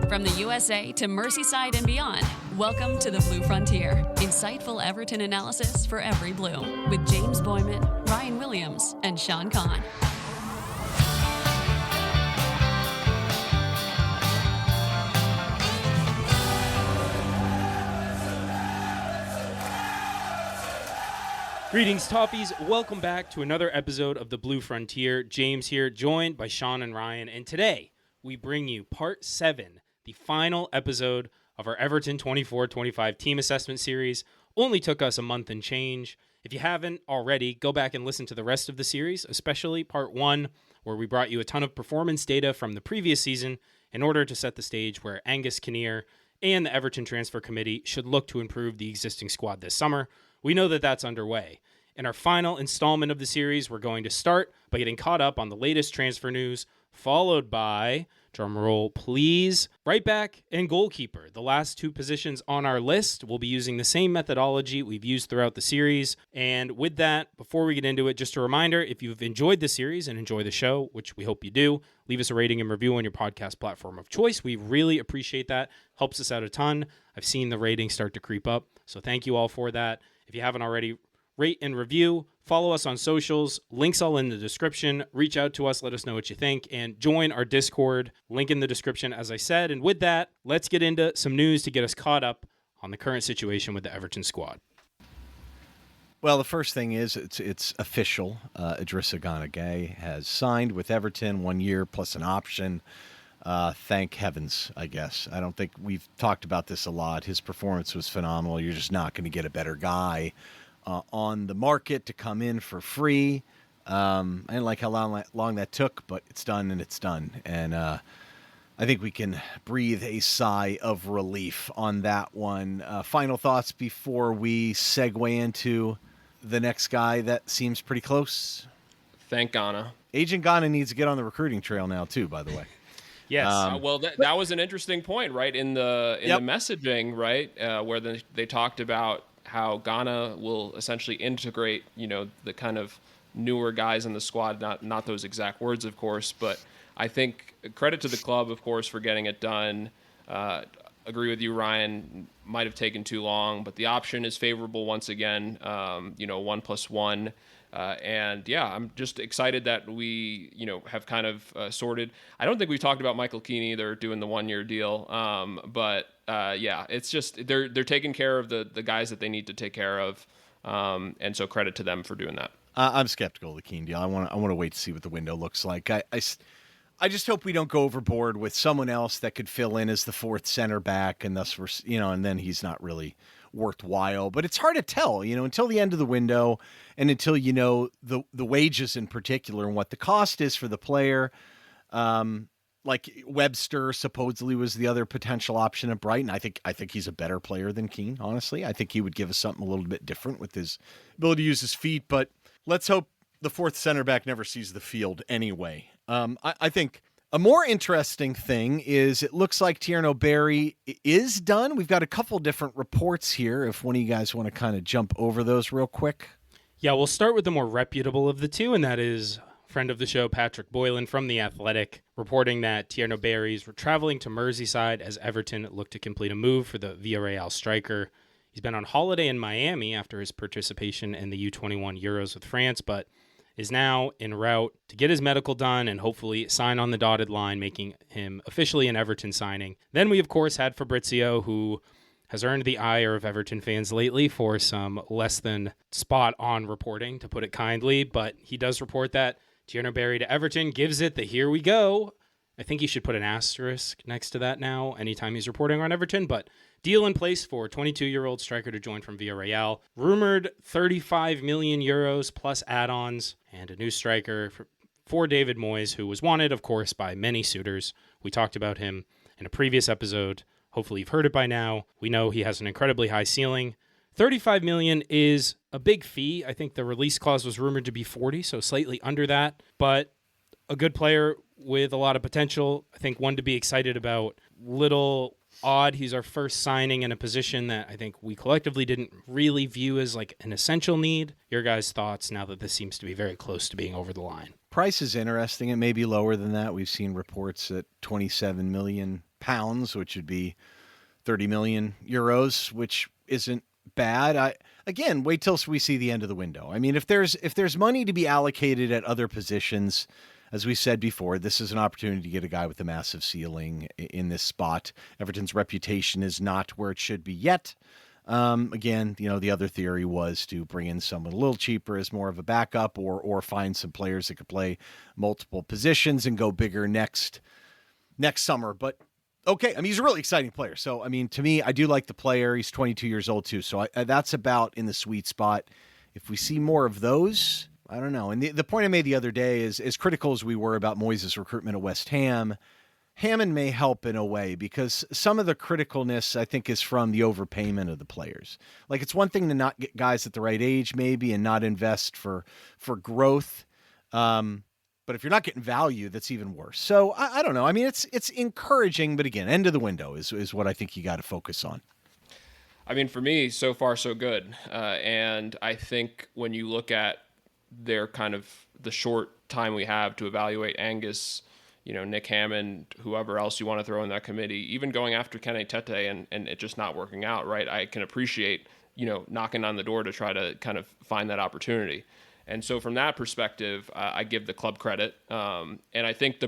From the USA to Merseyside and beyond, welcome to the Blue Frontier. Insightful Everton analysis for every Blue with James Boyman, Ryan Williams, and Sean Kahn. Greetings, Toffees. Welcome back to another episode of the Blue Frontier. James here, joined by Sean and Ryan. And today, we bring you part 7, the final episode of our Everton 24-25 team assessment series. Only took us a month and change. If you haven't already, go back and listen to the rest of the series, especially part 1, where we brought you a ton of performance data from the previous season in order to set the stage where Angus Kinnear and the Everton Transfer Committee should look to improve the existing squad this summer. We know that that's underway. In our final installment of the series, we're going to start by getting caught up on the latest transfer news, followed by, drumroll please, right back and goalkeeper. The last 2 positions on our list. We'll be using the same methodology we've used throughout the series. And with that, before we get into it, just a reminder, if you've enjoyed the series and enjoy the show, which we hope you do, leave us a rating and review on your podcast platform of choice. We really appreciate that. Helps us out a ton. I've seen the ratings start to creep up, so thank you all for that. If you haven't already, rate and review, follow us on socials, links all in the description, reach out to us, let us know what you think, and join our Discord, link in the description, as I said. And with that, let's get into some news to get us caught up on the current situation with the Everton squad. Well, the first thing is it's official. Idrissa Gana Gueye has signed with Everton 1 year plus an option. Thank heavens, I guess. I don't think we've talked about this a lot. His performance was phenomenal. You're just not going to get a better guy on the market to come in for free. I didn't like how long that took, but it's done and it's done. And I think we can breathe a sigh of relief on that one. Final thoughts before we segue into the next guy that seems pretty close. Thank Ghana. Agent Ghana needs to get on the recruiting trail now too, by the way. Yes. Well, that was an interesting point, right? In the messaging, right, where they talked about how Ghana will essentially integrate, the kind of newer guys in the squad. Not those exact words, of course, but I think credit to the club, of course, for getting it done. Agree with you, Ryan. Might have taken too long, but the option is favorable once again. 1+1. And yeah, I'm just excited that we, have kind of sorted. I don't think we've talked about Michael Keane either, doing the 1 year deal. But it's just they're taking care of the guys that they need to take care of. And so credit to them for doing that. I'm skeptical of the Keane deal. I want to wait to see what the window looks like. I just hope we don't go overboard with someone else that could fill in as the 4th center back, and thus we're, and then he's not really worthwhile. But it's hard to tell, until the end of the window, and until the wages in particular and what the cost is for the player. Like Webster supposedly was the other potential option at Brighton. I think he's a better player than Keane, honestly. I think he would give us something a little bit different with his ability to use his feet. But let's hope the 4th center back never sees the field anyway. I think a more interesting thing is it looks like Tierno Barry is done. We've got a couple different reports here. If one of you guys want to kind of jump over those real quick. Yeah, we'll start with the more reputable of the two, and that is friend of the show, Patrick Boylan from The Athletic, reporting that Tierno Barry's traveling to Merseyside as Everton look to complete a move for the Villarreal striker. He's been on holiday in Miami after his participation in the U21 Euros with France, but is now en route to get his medical done and hopefully sign on the dotted line, making him officially an Everton signing. Then we, of course, had Fabrizio, who has earned the ire of Everton fans lately for some less than spot-on reporting, to put it kindly, but he does report that Tierno Barry to Everton gives it the here we go. I think he should put an asterisk next to that now anytime he's reporting on Everton, but deal in place for 22-year-old striker to join from Villarreal. Rumored 35 million euros plus add-ons and a new striker for David Moyes, who was wanted, of course, by many suitors. We talked about him in a previous episode. Hopefully you've heard it by now. We know he has an incredibly high ceiling. 35 million is a big fee. I think the release clause was rumored to be 40, so slightly under that, but a good player with a lot of potential. I think one to be excited about. Little odd, he's our first signing in a position that I think we collectively didn't really view as like an essential need. Your guys' thoughts now that this seems to be very close to being over the line? Price is interesting. It may be lower than that. We've seen reports at 27 million pounds, which would be 30 million euros, which isn't bad. Again, wait till we see the end of the window. I mean, if there's money to be allocated at other positions, as we said before, this is an opportunity to get a guy with a massive ceiling in this spot. Everton's reputation is not where it should be yet. Again, the other theory was to bring in someone a little cheaper as more of a backup, or find some players that could play multiple positions and go bigger next summer. But okay, I mean, he's a really exciting player. So, I mean, to me, I do like the player. He's 22 years old too. So that's about in the sweet spot. If we see more of those, I don't know. And the point I made the other day is, as critical as we were about Moyes' recruitment at West Ham, Hammond may help in a way, because some of the criticalness, I think, is from the overpayment of the players. Like, it's one thing to not get guys at the right age, maybe, and not invest for growth. But if you're not getting value, that's even worse. So I don't know. I mean, it's encouraging, but again, end of the window is what I think you got to focus on. I mean, for me, so far so good. And I think when you look at their kind of the short time we have to evaluate Angus, Nick Hammond, whoever else you want to throw in that committee, even going after Kenny Tete and it just not working out, right? I can appreciate, knocking on the door to try to kind of find that opportunity. And so from that perspective, I give the club credit. And I think,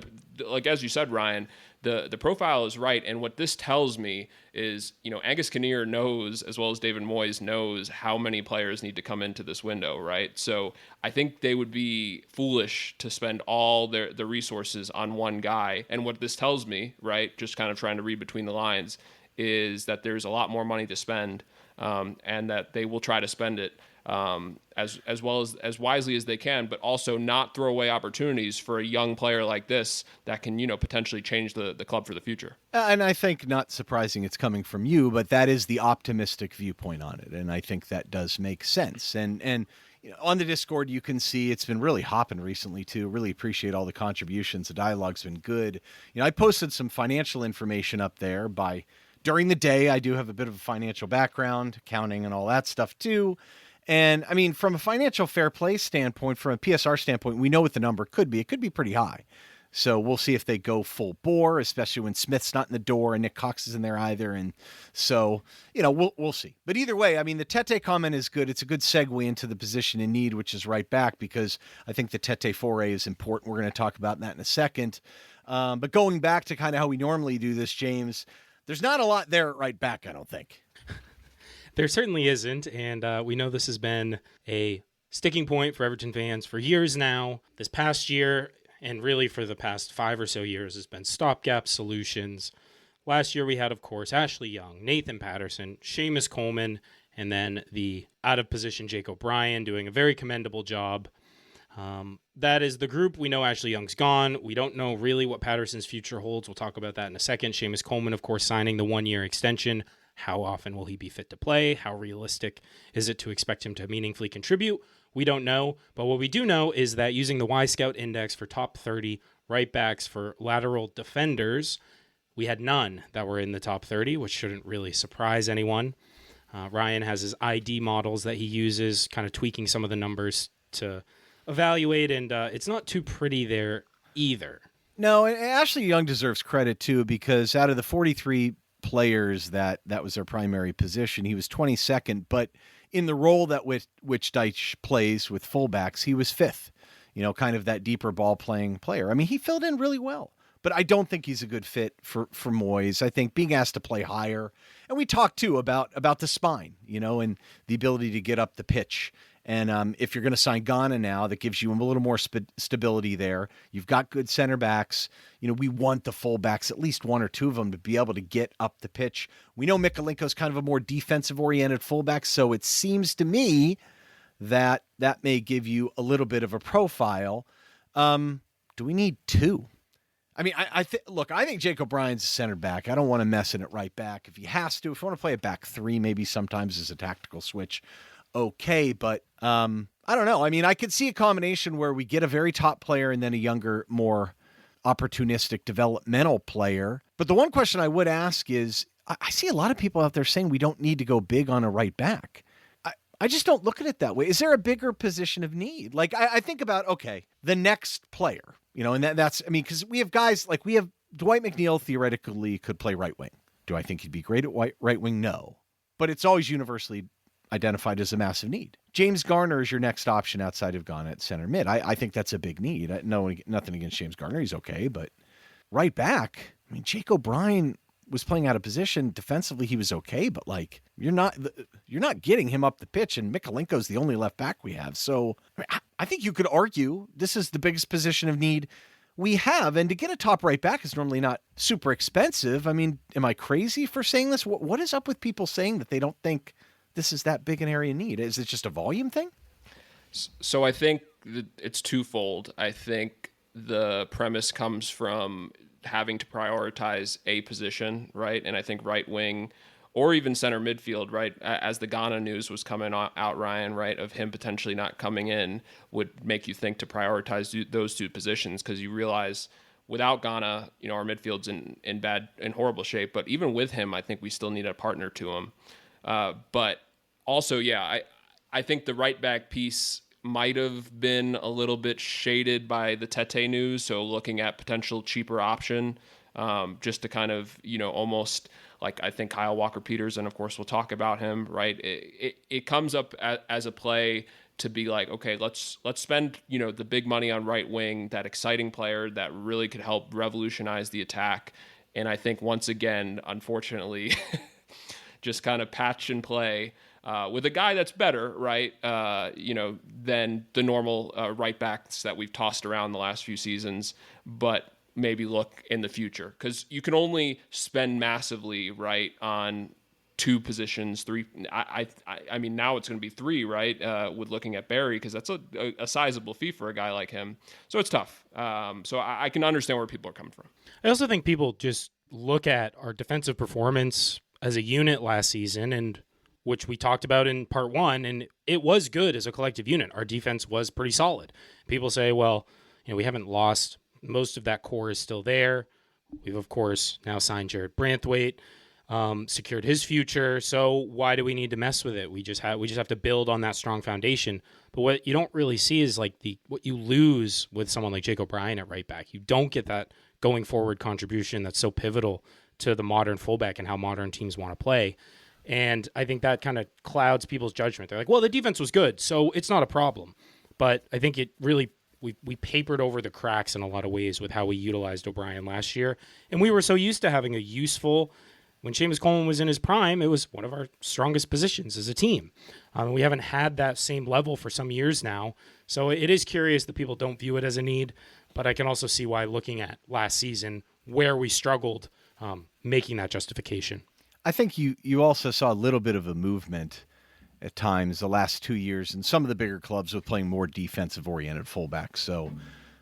like as you said, Ryan, the profile is right. And what this tells me is, Angus Kinnear knows, as well as David Moyes knows, how many players need to come into this window, right? So I think they would be foolish to spend all the resources on one guy. And what this tells me, right, just kind of trying to read between the lines, is that there's a lot more money to spend, and that they will try to spend it as well as wisely as they can, but also not throw away opportunities for a young player like this that can, potentially change the club for the future. And I think, not surprising it's coming from you, but that is the optimistic viewpoint on it. And I think that does make sense. And on the Discord, you can see it's been really hopping recently too. Really appreciate all the contributions. The dialogue's been good. I posted some financial information up there during the day. I do have a bit of a financial background, accounting and all that stuff too. And I mean, from a financial fair play standpoint, from a PSR standpoint, we know what the number could be. It could be pretty high. So we'll see if they go full bore, especially when Smith's not in the door and Nick Cox is in there either. And so, we'll see. But either way, I mean, the Tete comment is good. It's a good segue into the position in need, which is right back, because I think the Tete foray is important. We're going to talk about that in a second. But going back to kind of how we normally do this, James, there's not a lot there at right back, I don't think. There certainly isn't, and we know this has been a sticking point for Everton fans for years now. This past year, and really for the past 5 or so years, has been stopgap solutions. Last year we had, of course, Ashley Young, Nathan Patterson, Seamus Coleman, and then the out-of-position Jake O'Brien doing a very commendable job. That is the group. We know Ashley Young's gone. We don't know really what Patterson's future holds. We'll talk about that in a second. Seamus Coleman, of course, signing the 1-year extension. How often will he be fit to play? How realistic is it to expect him to meaningfully contribute? We don't know. But what we do know is that using the Y-Scout index for top 30 right backs for lateral defenders, we had none that were in the top 30, which shouldn't really surprise anyone. Ryan has his ID models that he uses, kind of tweaking some of the numbers to evaluate, and it's not too pretty there either. No, and Ashley Young deserves credit too, because out of the 43 players that was their primary position, he was 22nd, but in the role that which Deitch plays with fullbacks, he was 5th, kind of that deeper ball playing player. I mean, he filled in really well, but I don't think he's a good fit for Moyes. I think being asked to play higher, and we talked too about the spine, and the ability to get up the pitch. And if you're going to sign Ghana now, that gives you a little more stability there. You've got good center backs. We want the fullbacks, at least one or two of them, to be able to get up the pitch. We know Mikalenko's kind of a more defensive-oriented fullback, so it seems to me that may give you a little bit of a profile. Do we need two? I mean, I think Jake O'Brien's a center back. I don't want to mess in it right back. If he has to, if you want to play a back 3, maybe sometimes as a tactical switch, okay, but I don't know. I mean, I could see a combination where we get a very top player and then a younger, more opportunistic developmental player. But the one question I would ask is, I see a lot of people out there saying we don't need to go big on a right back. I just don't look at it that way. Is there a bigger position of need? Like, I think about, okay, the next player, and that's, I mean, because we have guys, like we have Dwight McNeil theoretically could play right wing. Do I think he'd be great at right wing? No. But it's always universally identified as a massive need. James Garner is your next option outside of Ghana at center mid. I think that's a big need. Nothing against James Garner. He's okay. But right back, I mean, Jake O'Brien was playing out of position. Defensively, he was okay. But, like, you're not getting him up the pitch, and Mikalenko's the only left back we have. So I think you could argue this is the biggest position of need we have, and to get a top right back is normally not super expensive. I mean, am I crazy for saying this? What is up with people saying that they don't think this is that big an area of need? Is it just a volume thing? So I think it's twofold. I think the premise comes from having to prioritize a position, right? And I think right wing or even center midfield, right, as the Ghana news was coming out, Ryan, right, of him potentially not coming in would make you think to prioritize those two positions, because you realize without Ghana, our midfield's in horrible shape. But even with him, I think we still need a partner to him. But also, yeah, I think the right back piece might have been a little bit shaded by the Tete news. So looking at potential cheaper option, just to kind of, almost like, I think Kyle Walker-Peters, and of course we'll talk about him, right? It comes up as a play to be like, okay, let's spend, the big money on right wing, that exciting player that really could help revolutionize the attack. And I think once again, unfortunately, just kind of patch and play with a guy that's better, right? Than the normal right backs that we've tossed around the last few seasons, but maybe look in the future, because you can only spend massively, right, on two positions, three. I mean, now it's going to be three, right? With looking at Barry, because that's a sizable fee for a guy like him. So it's tough. So I can understand where people are coming from. I also think people just look at our defensive performance as a unit last season, and which we talked about in part one, and it was good as a collective unit. Our defense was pretty solid. People say, well, we haven't lost. Most of that core is still there. We've, of course, now signed Jared Branthwaite, secured his future. So why do we need to mess with it? We just have to build on that strong foundation. But what you don't really see is like what you lose with someone like Jake O'Brien at right back. You don't get that going forward contribution that's so pivotal to the modern fullback and how modern teams want to play. And I think that kind of clouds people's judgment. They're like, well, the defense was good, so it's not a problem. But I think it really, we papered over the cracks in a lot of ways with how we utilized O'Brien last year. And we were so used to having a useful, when Seamus Coleman was in his prime, it was one of our strongest positions as a team. We haven't had that same level for some years now. So it is curious that people don't view it as a need, but I can also see why, looking at last season, where we struggled, making that justification. I think you also saw a little bit of a movement at times the last 2 years in some of the bigger clubs with playing more defensive-oriented fullbacks. So,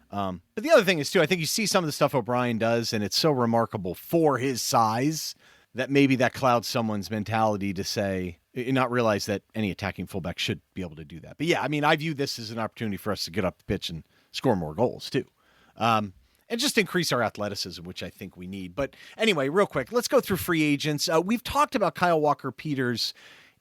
but the other thing is, too, I think you see some of the stuff O'Brien does, and it's so remarkable for his size that maybe that clouds someone's mentality to say, not realize that any attacking fullback should be able to do that. But yeah, I mean, I view this as an opportunity for us to get up the pitch and score more goals, too. And just increase our athleticism, which I think we need. But anyway, real quick, let's go through free agents. We've talked about Kyle Walker-Peters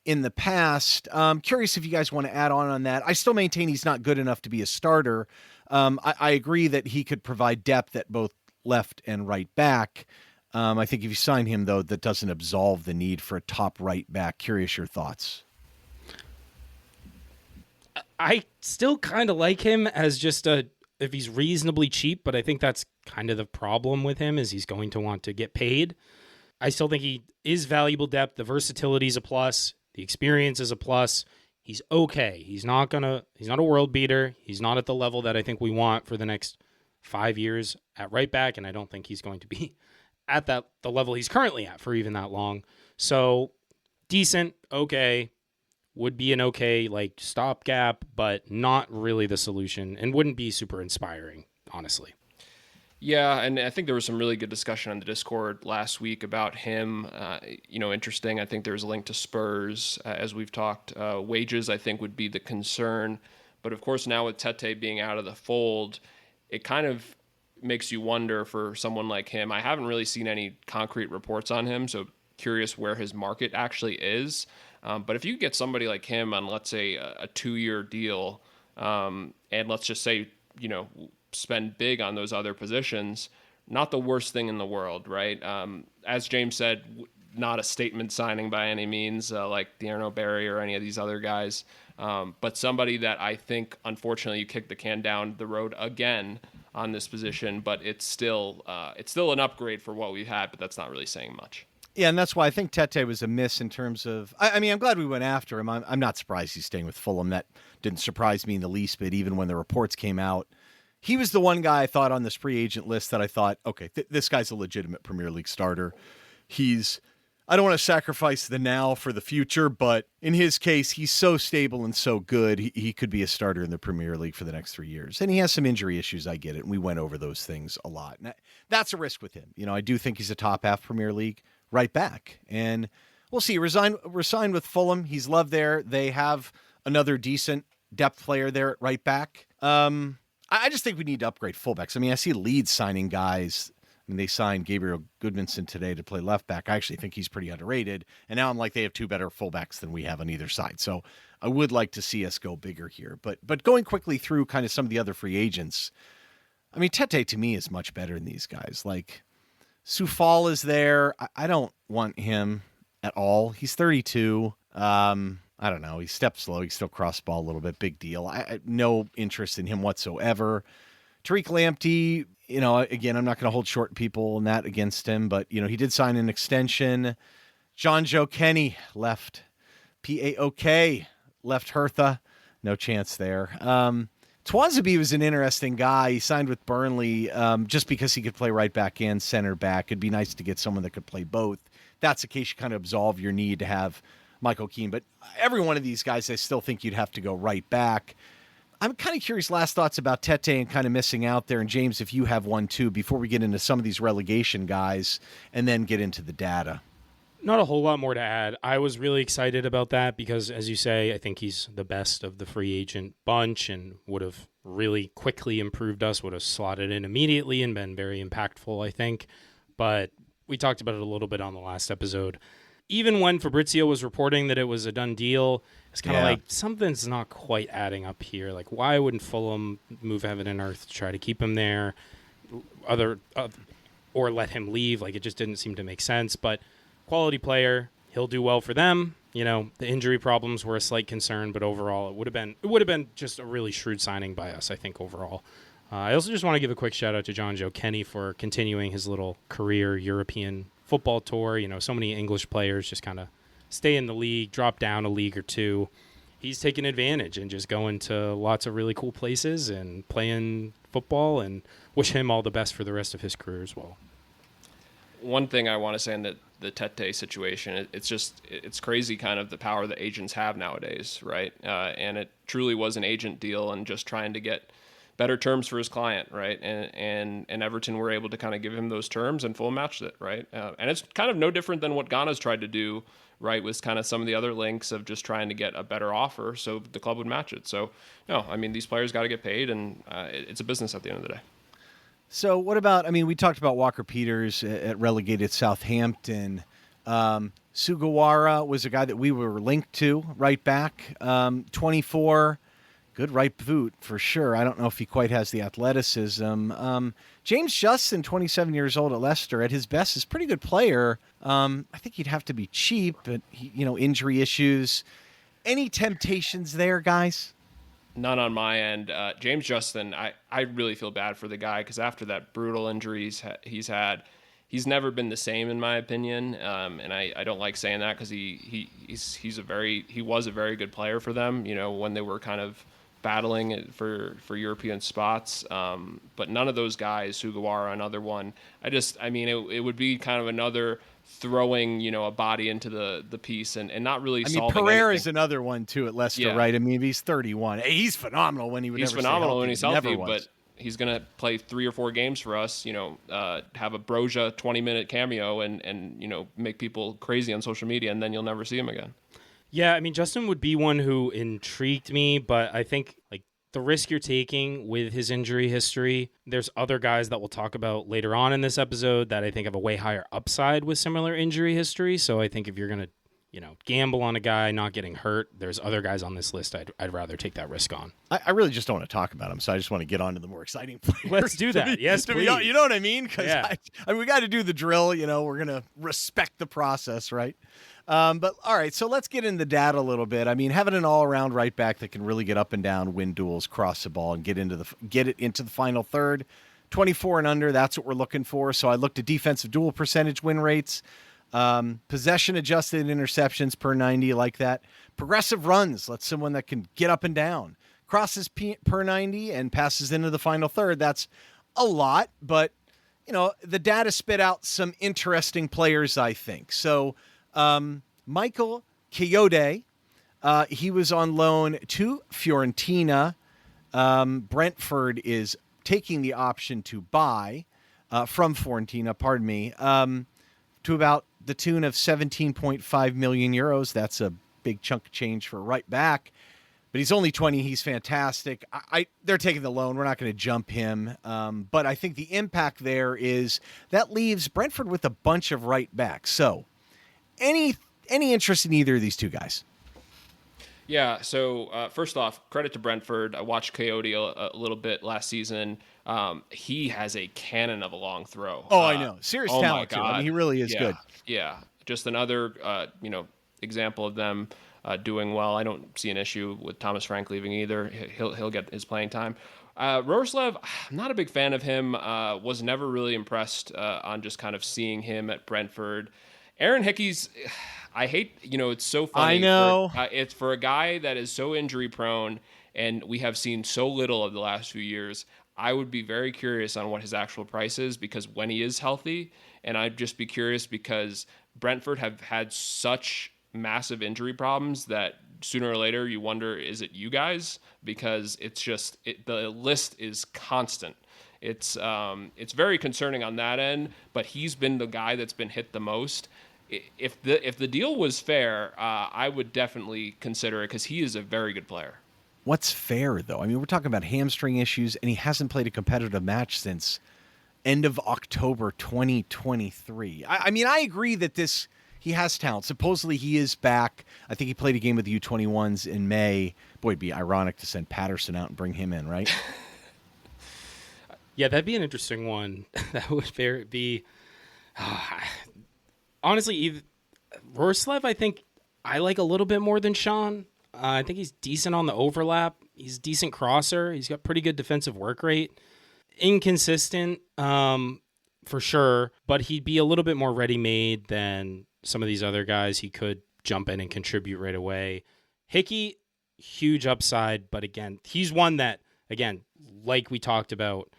in the past. Curious if you guys want to add on that. I still maintain he's not good enough to be a starter. I agree that he could provide depth at both left and right back. I think if you sign him, though, that doesn't absolve the need for a top right back. Curious your thoughts. I still kind of like him as just if he's reasonably cheap, but I think that's kind of the problem with him, is he's going to want to get paid. I still think he is valuable depth. The versatility is a plus. The experience is a plus. He's okay. He's not a world beater. He's not at the level that I think we want for the next 5 years at right back, and I don't think he's going to be at the level he's currently at for even that long. So decent, okay. Would be an okay stopgap, but not really the solution, and wouldn't be super inspiring, honestly. Yeah, and I think there was some really good discussion on the Discord last week about him. Interesting. I think there's a link to Spurs, as we've talked. Wages, I think, would be the concern. But of course, now with Tete being out of the fold, it kind of makes you wonder for someone like him. I haven't really seen any concrete reports on him, so curious where his market actually is. But if you get somebody like him on, let's say, a 2-year deal, and let's just say, spend big on those other positions, not the worst thing in the world, right? As James said, not a statement signing by any means, like Tiago Santos or any of these other guys, but somebody that I think, unfortunately, you kick the can down the road again on this position, but it's still an upgrade for what we've had, but that's not really saying much. Yeah, and that's why I think Tete was a miss in terms of. I mean, I'm glad we went after him. I'm not surprised he's staying with Fulham. That didn't surprise me in the least bit, even when the reports came out. He was the one guy I thought on this free agent list that I thought, okay, this guy's a legitimate Premier League starter. I don't want to sacrifice the now for the future, but in his case, he's so stable and so good, he could be a starter in the Premier League for the next 3 years. And he has some injury issues, I get it, and we went over those things a lot. And that's a risk with him. I do think he's a top half Premier League right back. And we'll see. Resigned with Fulham. He's loved there. They have another decent depth player there at right back. I just think we need to upgrade fullbacks. I mean, I see Leeds signing guys. I mean, they signed Gabriel Goodmanson today to play left back. I actually think he's pretty underrated. And now I'm like, they have two better fullbacks than we have on either side. So I would like to see us go bigger here. But going quickly through kind of some of the other free agents, I mean, Tete to me is much better than these guys. Like, Soufal is there. I don't want him at all. He's 32. I don't know. He steps slow. He still cross ball a little bit. Big deal. I no interest in him whatsoever. Tariq Lamptey, again, I'm not going to hold short people and that against him, but, he did sign an extension. John Joe Kenny left. PAOK left Hertha. No chance there. Twazabi was an interesting guy. He signed with Burnley just because he could play right back and center back. It'd be nice to get someone that could play both. That's the case you kind of absolve your need to have Michael Keane. But every one of these guys, I still think you'd have to go right back. I'm kind of curious, last thoughts about Tete and kind of missing out there. And James, if you have one too, before we get into some of these relegation guys and then get into the data. Not a whole lot more to add. I was really excited about that because, as you say, I think he's the best of the free agent bunch and would have really quickly improved us, would have slotted in immediately and been very impactful, I think. But we talked about it a little bit on the last episode. Even when Fabrizio was reporting that it was a done deal, it's kind of like something's not quite adding up here. Like, why wouldn't Fulham move heaven and earth to try to keep him there, or let him leave? Like, it just didn't seem to make sense. But quality player, he'll do well for them. The injury problems were a slight concern, but overall, it would have been just a really shrewd signing by us, I think, overall. I also just want to give a quick shout out to John Joe Kenny for continuing his little career European football tour. So many English players just kind of stay in the league, drop down a league or two. He's taking advantage and just going to lots of really cool places and playing football, and wish him all the best for the rest of his career as well. One thing I want to say in the Tete situation, it's crazy kind of the power that agents have nowadays, right? And it truly was an agent deal and just trying to get better terms for his client, right? And Everton were able to kind of give him those terms and Fulham matched it, right? And it's kind of no different than what Ghana's tried to do, right? Was kind of some of the other links of just trying to get a better offer so the club would match it. So, no, I mean, these players got to get paid, and it's a business at the end of the day. So what about, we talked about Walker Peters at relegated Southampton. Sugawara was a guy that we were linked to, right back, 24. Good right boot for sure. I don't know if he quite has the athleticism. James Justin, 27 years old at Leicester, at his best is a pretty good player. I think he'd have to be cheap, but injury issues. Any temptations there, guys? None on my end. James Justin, I really feel bad for the guy because after that brutal injuries he's had, he's never been the same in my opinion. And I don't like saying that because he was a very good player for them. When they were kind of battling for European spots, but none of those guys, Sugawara, another one. It would be kind of another throwing, a body into the piece and not really solving Pereira's anything. another one too at Leicester, right? He's 31. He's phenomenal when he's phenomenal when he's healthy, but but he's going to play 3 or 4 games for us, have a Broja 20-minute cameo and make people crazy on social media, and then you'll never see him again. Yeah, Justin would be one who intrigued me, but I think the risk you're taking with his injury history, there's other guys that we'll talk about later on in this episode that I think have a way higher upside with similar injury history. So I think if you're going to, gamble on a guy not getting hurt. There's other guys on this list I'd rather take that risk on. I really just don't want to talk about him, so I just want to get on to the more exciting players. Let's do that. Yes, please. You know what I mean? Because yeah. I mean, we got to do the drill. We're going to respect the process, right? But all right, so let's get into the data a little bit. I mean, having an all-around right back that can really get up and down, win duels, cross the ball, and get it into the final third, 24 and under. That's what we're looking for. So I looked at defensive duel percentage win rates. Possession adjusted interceptions per 90, like that. Progressive runs, that's someone that can get up and down. Crosses per 90 and passes into the final third. That's a lot, but the data spit out some interesting players, I think. So Michael Coyote, he was on loan to Fiorentina. Brentford is taking the option to buy from Fiorentina, pardon me, to about the tune of 17.5 million euros. That's a big chunk of change for a right back, but he's only 20. He's fantastic. They're taking the loan. We're not going to jump him. But I think the impact there is that leaves Brentford with a bunch of right backs. So any interest in either of these two guys? Yeah, so first off, credit to Brentford. I watched Coyote a little bit last season. He has a cannon of a long throw. Oh, I know. Serious talent, too. I mean, he really is good. Yeah, just another, example of them doing well. I don't see an issue with Thomas Frank leaving either. He'll get his playing time. Roerslev, I'm not a big fan of him. Was never really impressed on just kind of seeing him at Brentford. Aaron Hickey's... I hate, it's so funny. I know. It's for a guy that is so injury prone, and we have seen so little of the last few years. I would be very curious on what his actual price is, because when he is healthy, and I'd just be curious because Brentford have had such massive injury problems that sooner or later you wonder, is it you guys? Because it's just, the list is constant. It's very concerning on that end, but he's been the guy that's been hit the most. If the deal was fair, I would definitely consider it, because he is a very good player. What's fair, though? I mean, we're talking about hamstring issues, and he hasn't played a competitive match since end of October 2023. I mean, I agree that he has talent. Supposedly he is back. I think he played a game with the U21s in May. Boy, it'd be ironic to send Patterson out and bring him in, right? Yeah, that'd be an interesting one. That would be... Honestly, Roerslev, I think I like a little bit more than Sean. I think he's decent on the overlap. He's a decent crosser. He's got pretty good defensive work rate. Inconsistent, for sure, but he'd be a little bit more ready-made than some of these other guys. He could jump in and contribute right away. Hickey, huge upside, but again, he's one that, again, like we talked about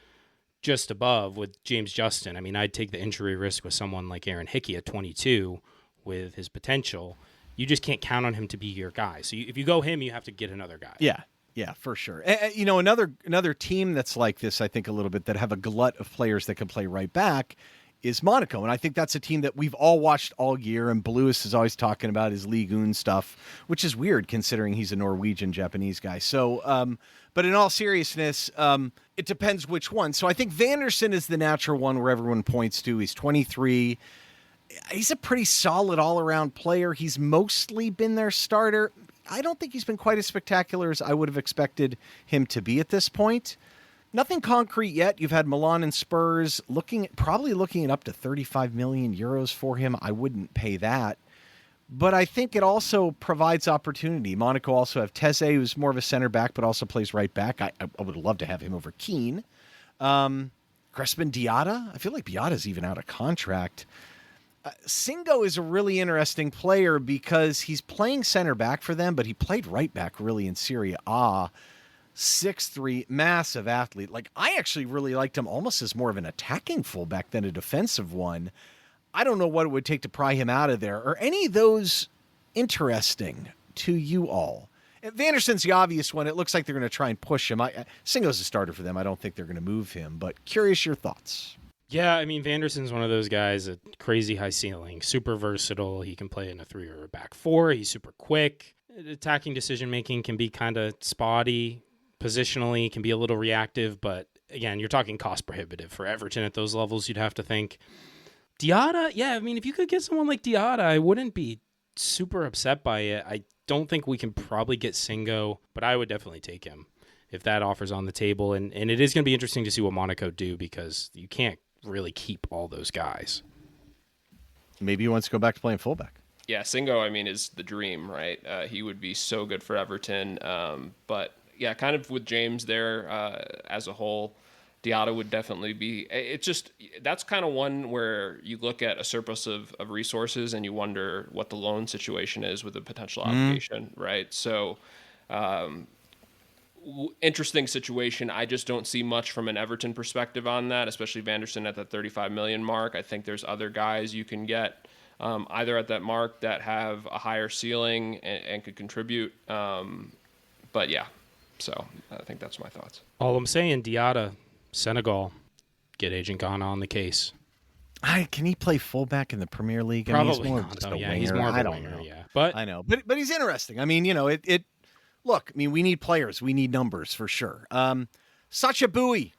just above with James Justin. I mean, I'd take the injury risk with someone like Aaron Hickey at 22 with his potential. You just can't count on him to be your guy. So if you go him, you have to get another guy. Yeah, for sure. Another team that's like this, I think a little bit, that have a glut of players that can play right back is Monaco. And I think that's a team that we've all watched all year, and Bluis is always talking about his Ligue 1 stuff, which is weird considering he's a Norwegian Japanese guy. So, but in all seriousness, it depends which one. So I think Vanderson is the natural one where everyone points to. He's 23. He's a pretty solid all-around player. He's mostly been their starter. I don't think he's been quite as spectacular as I would have expected him to be at this point. Nothing concrete yet. You've had Milan and Spurs probably looking at up to 35 million euros for him. I wouldn't pay that. But I think it also provides opportunity. Monaco also have Teze, who's more of a center back, but also plays right back. I would love to have him over Keane. Crespin Diatta. I feel like Diatta's even out of contract. Singo is a really interesting player because he's playing center back for them, but he played right back really in Serie A. 6'3", massive athlete. Like, I actually really liked him almost as more of an attacking fullback than a defensive one. I don't know what it would take to pry him out of there. Are any of those interesting to you all? Vanderson's the obvious one. It looks like they're going to try and push him. Singo's a starter for them. I don't think they're going to move him, but curious your thoughts. Yeah, I mean, Vanderson's one of those guys, a crazy high ceiling, super versatile. He can play in a 3 or a back 4. He's super quick. Attacking decision-making can be kind of spotty. Positionally, can be a little reactive, but again, you're talking cost prohibitive for Everton at those levels. You'd have to think Diatta. Yeah, I mean, if you could get someone like Diatta, I wouldn't be super upset by it. I don't think we can probably get Singo, but I would definitely take him if that offer's on the table. And it is going to be interesting to see what Monaco do, because you can't really keep all those guys. Maybe he wants to go back to playing fullback. Yeah, Singo, I mean, is the dream, right? He would be so good for Everton. But yeah, kind of with James there as a whole, Diatta would definitely be. It's just, that's kind of one where you look at a surplus of resources and you wonder what the loan situation is with a potential obligation, right? So, interesting situation. I just don't see much from an Everton perspective on that, especially Vanderson at that 35 million mark. I think there's other guys you can get either at that mark that have a higher ceiling and could contribute. But yeah, so I think that's my thoughts. All I'm saying, Diatta, Senegal, get Agent Ghana on the case. Can he play fullback in the Premier League? Probably he's more not. just a Yeah, winger. he's more of a I don't winger, know. yeah. But I know, but he's interesting. I mean, look, I mean, we need players. We need numbers for sure. Sacha Boey.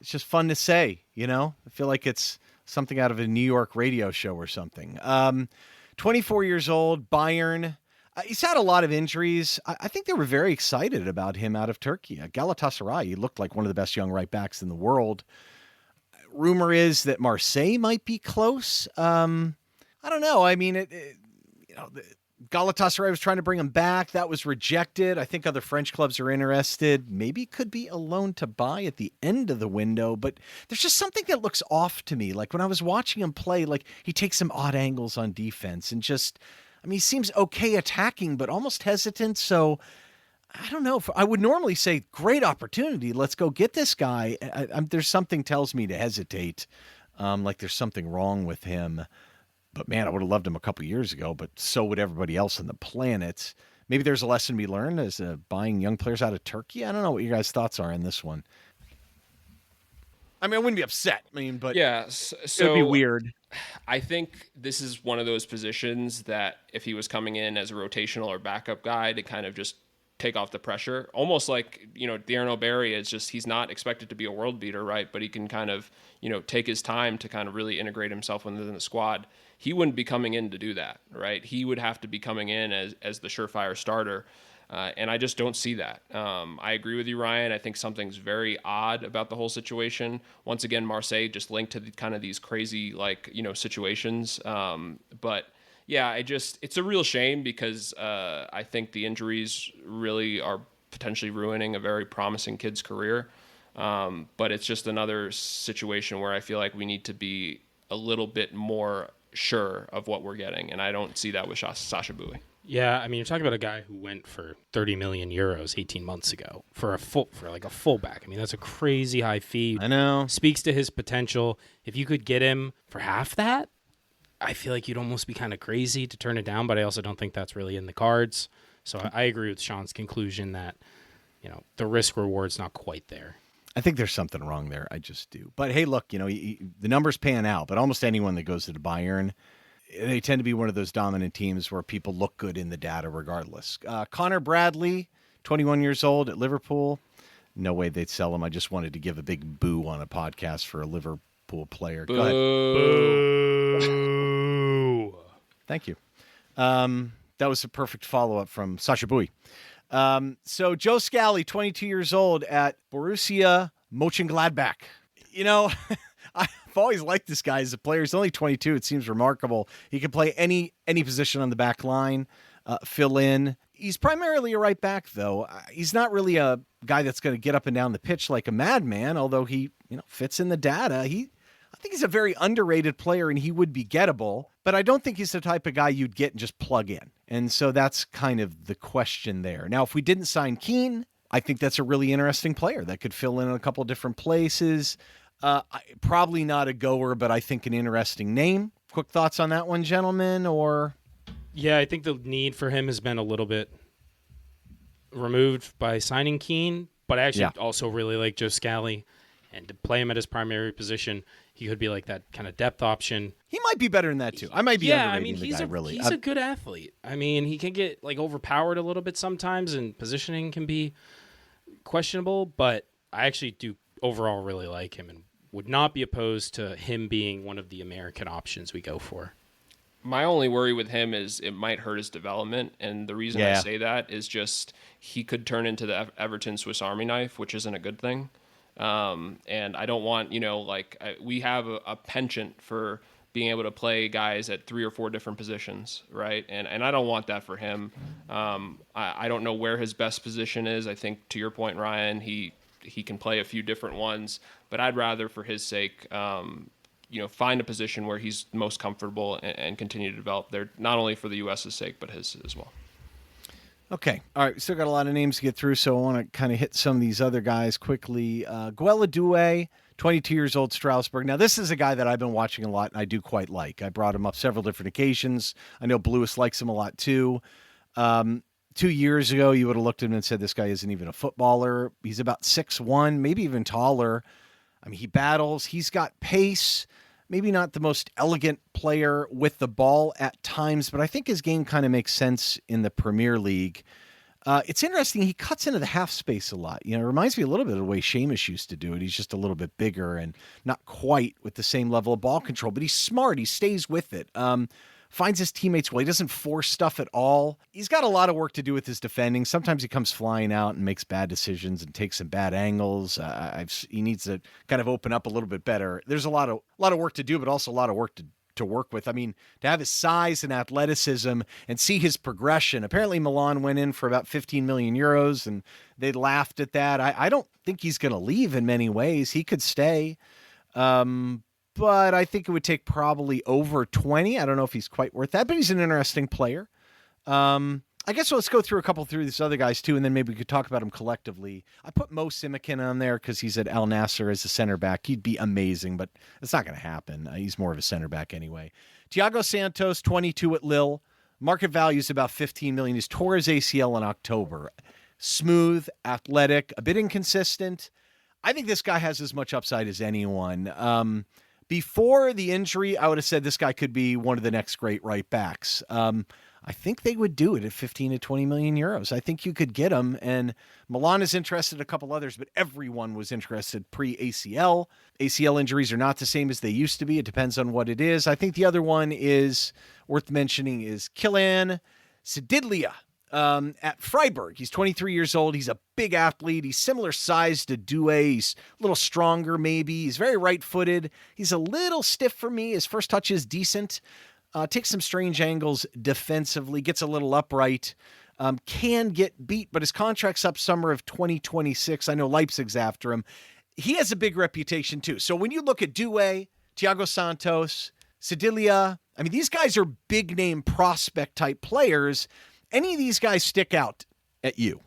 It's just fun to say, I feel like it's something out of a New York radio show or something. 24 years old, Bayern. He's had a lot of injuries. I think they were very excited about him out of Turkey. Galatasaray, he looked like one of the best young right backs in the world. Rumor is that Marseille might be close. I don't know. I mean, Galatasaray was trying to bring him back. That was rejected. I think other French clubs are interested. Maybe it could be a loan to buy at the end of the window, but there's just something that looks off to me. Like when I was watching him play, like he takes some odd angles on defense and he seems okay attacking, but almost hesitant. So I don't know. I would normally say great opportunity. Let's go get this guy. There's something tells me to hesitate. Like there's something wrong with him. But man, I would have loved him a couple years ago, but so would everybody else on the planet. Maybe there's a lesson to be learned as buying young players out of Turkey. I don't know what your guys' thoughts are on this one. I mean, I wouldn't be upset. But yeah, so it'd be weird. I think this is one of those positions that if he was coming in as a rotational or backup guy to kind of just take off the pressure, almost like, Thierno Barry is just, he's not expected to be a world beater, right? But he can kind of, take his time to kind of really integrate himself within the squad. He wouldn't be coming in to do that, right? He would have to be coming in as the surefire starter. And I just don't see that. I agree with you, Ryan. I think something's very odd about the whole situation. Once again, Marseille just linked to kind of these crazy, situations. But yeah, it's a real shame because I think the injuries really are potentially ruining a very promising kid's career. But it's just another situation where I feel like we need to be a little bit more sure of what we're getting. And I don't see that with Sacha Boey. Yeah, I mean, you're talking about a guy who went for 30 million euros 18 months ago for a fullback. I mean, that's a crazy high fee. I know. Speaks to his potential. If you could get him for half that, I feel like you'd almost be kind of crazy to turn it down, but I also don't think that's really in the cards. So I agree with Sean's conclusion that, the risk reward's not quite there. I think there's something wrong there. I just do. But hey, look, the numbers pan out, but almost anyone that goes to the Bayern, they tend to be one of those dominant teams where people look good in the data regardless. Connor Bradley, 21 years old at Liverpool. No way they'd sell him. I just wanted to give a big boo on a podcast for a Liverpool player. Boo. Go ahead. Boo. Thank you. That was a perfect follow-up from Sacha Boey. So Joe Scally, 22 years old at Borussia Mönchengladbach. I've always liked this guy as a player. He's only 22. It seems remarkable. He can play any position on the back line, fill in. He's primarily a right back, though. He's not really a guy that's going to get up and down the pitch like a madman, although he fits in the data. I think he's a very underrated player, and he would be gettable. But I don't think he's the type of guy you'd get and just plug in. And so that's kind of the question there. Now, if we didn't sign Keane, I think that's a really interesting player that could fill in a couple different places. Probably not a goer, but I think an interesting name. Quick thoughts on that one, gentlemen, or? Yeah, I think the need for him has been a little bit removed by signing Keane, but I actually also really like Joe Scally, and to play him at his primary position, he could be like that kind of depth option. He might be better than that too. I might be underrating the guy, really. He's a good athlete. I mean, he can get overpowered a little bit sometimes, and positioning can be questionable, but I actually do overall really like him and would not be opposed to him being one of the American options we go for. My only worry with him is it might hurt his development. And the reason I say that is just he could turn into the Everton Swiss Army knife, which isn't a good thing. And I don't want, we have a penchant for being able to play guys at 3 or 4 different positions, right? And I don't want that for him. I don't know where his best position is. I think, to your point, Ryan, he can play a few different ones, but I'd rather, for his sake, find a position where he's most comfortable and continue to develop there, not only for the U.S.'s sake, but his as well. Okay. All right. We still got a lot of names to get through, so I want to kind of hit some of these other guys quickly. Guela, 22 years old, Strasbourg. Now, this is a guy that I've been watching a lot, and I do quite like. I brought him up several different occasions. I know Bluis likes him a lot, too. 2 years ago, you would have looked at him and said, this guy isn't even a footballer. He's about 6'1", maybe even taller. I mean, he battles. He's got pace. Maybe not the most elegant player with the ball at times, but I think his game kind of makes sense in the Premier League. It's interesting. He cuts into the half space a lot. It reminds me a little bit of the way Seamus used to do it. He's just a little bit bigger and not quite with the same level of ball control, but he's smart. He stays with it. Finds his teammates well. He doesn't force stuff at all. He's got a lot of work to do with his defending. Sometimes he comes flying out and makes bad decisions and takes some bad angles. He needs to kind of open up a little bit better. There's a lot of work to do, but also a lot of work to work with. I mean, to have his size and athleticism and see his progression. Apparently Milan went in for about 15 million euros and they laughed at that. I don't think he's going to leave in many ways. He could stay. But I think it would take probably over 20. I don't know if he's quite worth that, but he's an interesting player. I guess let's go through these other guys too, and then maybe we could talk about them collectively. I put Mo Simikin on there because he's at Al Nassr as a center back. He'd be amazing, but it's not going to happen. He's more of a center back anyway. Tiago Santos, 22 at Lille. Market value is about 15 million. He's tore his ACL in October. Smooth, athletic, a bit inconsistent. I think this guy has as much upside as anyone. Before the injury, I would have said this guy could be one of the next great right backs. I think they would do it at 15 to 20 million euros. I think you could get him. And Milan is interested, a couple others, but everyone was interested pre-ACL. ACL injuries are not the same as they used to be. It depends on what it is. I think the other one is worth mentioning is Kylian Sididlia. At Freiburg. He's 23 years old. He's a big athlete. He's similar size to Doué. He's a little stronger maybe. He's very right-footed. He's a little stiff for me. His first touch is decent. Takes some strange angles defensively. Gets a little upright. Can get beat, but his contract's up summer of 2026. I know Leipzig's after him. He has a big reputation too. So when you look at Doué, Tiago Santos, Sididlia, I mean, these guys are big-name prospect-type players. Any of these guys stick out at you?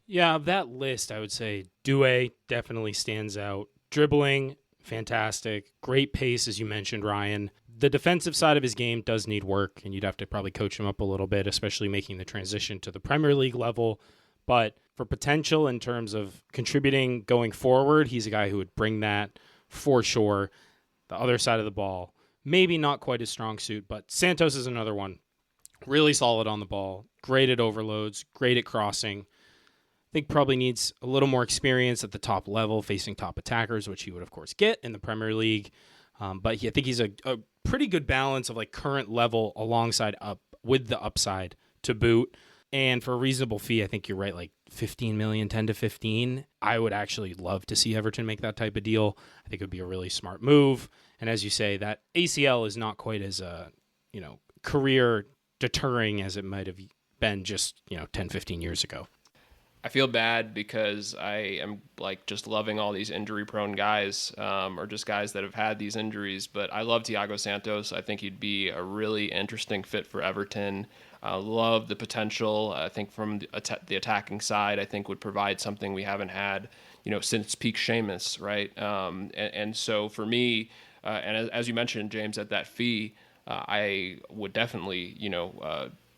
Yeah, of that list, I would say Doué definitely stands out. Dribbling, fantastic. Great pace, as you mentioned, Ryan. The defensive side of his game does need work, and you'd have to probably coach him up a little bit, especially making the transition to the Premier League level. But for potential in terms of contributing going forward, he's a guy who would bring that for sure. The other side of the ball, maybe not quite his strong suit, but Santos is another one. Really solid on the ball, great at overloads, great at crossing. I think probably needs a little more experience at the top level facing top attackers, which he would, of course, get in the Premier League. But I think he's a pretty good balance of like current level alongside up with the upside to boot. And for a reasonable fee, I think you're right, like 15 million, 10 to 15. I would actually love to see Everton make that type of deal. I think it would be a really smart move. And as you say, that ACL is not quite as career deterring as it might have been just 10, 15 years ago. I feel bad because I am just loving all these injury prone guys, or just guys that have had these injuries. But I love Tiago Santos. I think he'd be a really interesting fit for Everton. I love the potential. I think from the attacking side, I think would provide something we haven't had, since peak Seamus, right? And so for me, and as you mentioned, James, at that fee, I would definitely,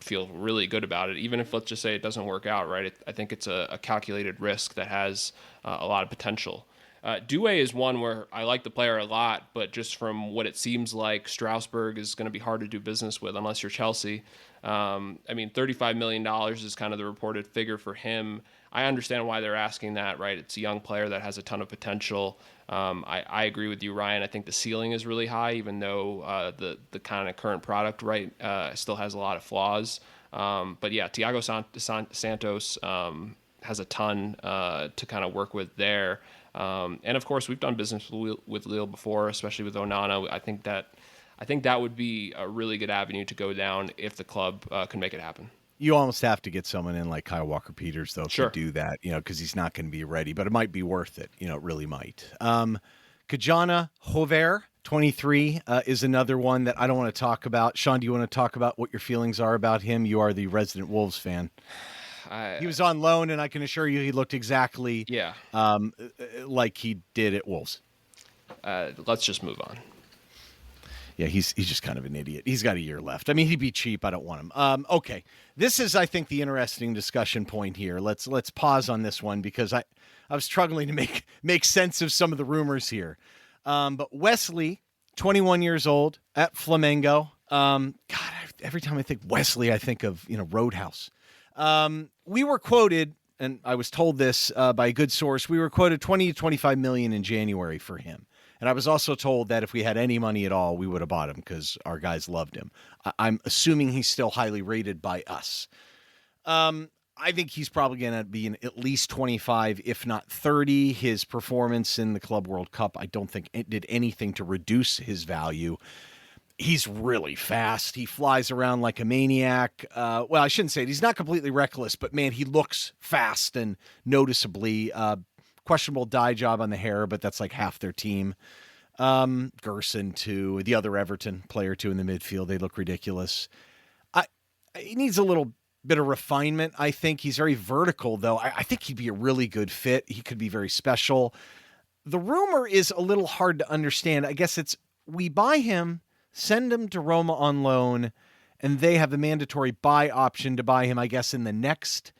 feel really good about it, even if, let's just say, it doesn't work out, right? I think it's a calculated risk that has a lot of potential. Doué is one where I like the player a lot, but just from what it seems like, Strasbourg is going to be hard to do business with unless you're Chelsea. $35 million is kind of the reported figure for him. I understand why they're asking that, right? It's a young player that has a ton of potential. I agree with you, Ryan. I think the ceiling is really high, even though the kind of current product, right, still has a lot of flaws. But yeah, Tiago Santos has a ton to kind of work with there. And of course, we've done business with Lille before, especially with Onana. I think that would be a really good avenue to go down if the club can make it happen. You almost have to get someone in like Kyle Walker-Peters, though, Sure. to do that, because he's not going to be ready, but it might be worth it. It really might. Kajana Hover, 23, is another one that I don't want to talk about. Sean, do you want to talk about what your feelings are about him? You are the resident Wolves fan. He was on loan, and I can assure you he looked exactly like he did at Wolves. Let's just move on. Yeah, he's just kind of an idiot. He's got a year left. I mean, he'd be cheap. I don't want him. Okay, this is, I think, the interesting discussion point here. Let's pause on this one because I was struggling to make sense of some of the rumors here. But Wesley, 21 years old at Flamengo. Every time I think Wesley, I think of Roadhouse. We were quoted, and I was told this by a good source. We were quoted 20 to 25 million in January for him. And I was also told that if we had any money at all, we would have bought him because our guys loved him. I'm assuming he's still highly rated by us. I think he's probably going to be in at least 25, if not 30. His performance in the Club World Cup, I don't think it did anything to reduce his value. He's really fast. He flies around like a maniac. Well, I shouldn't say it. He's not completely reckless, but man, he looks fast and noticeably questionable dye job on the hair, but that's like half their team. Gerson, too. The other Everton player, too, in the midfield. They look ridiculous. He needs a little bit of refinement, I think. He's very vertical, though. I think he'd be a really good fit. He could be very special. The rumor is a little hard to understand. I guess it's we buy him, send him to Roma on loan, and they have the mandatory buy option to buy him, I guess, in the next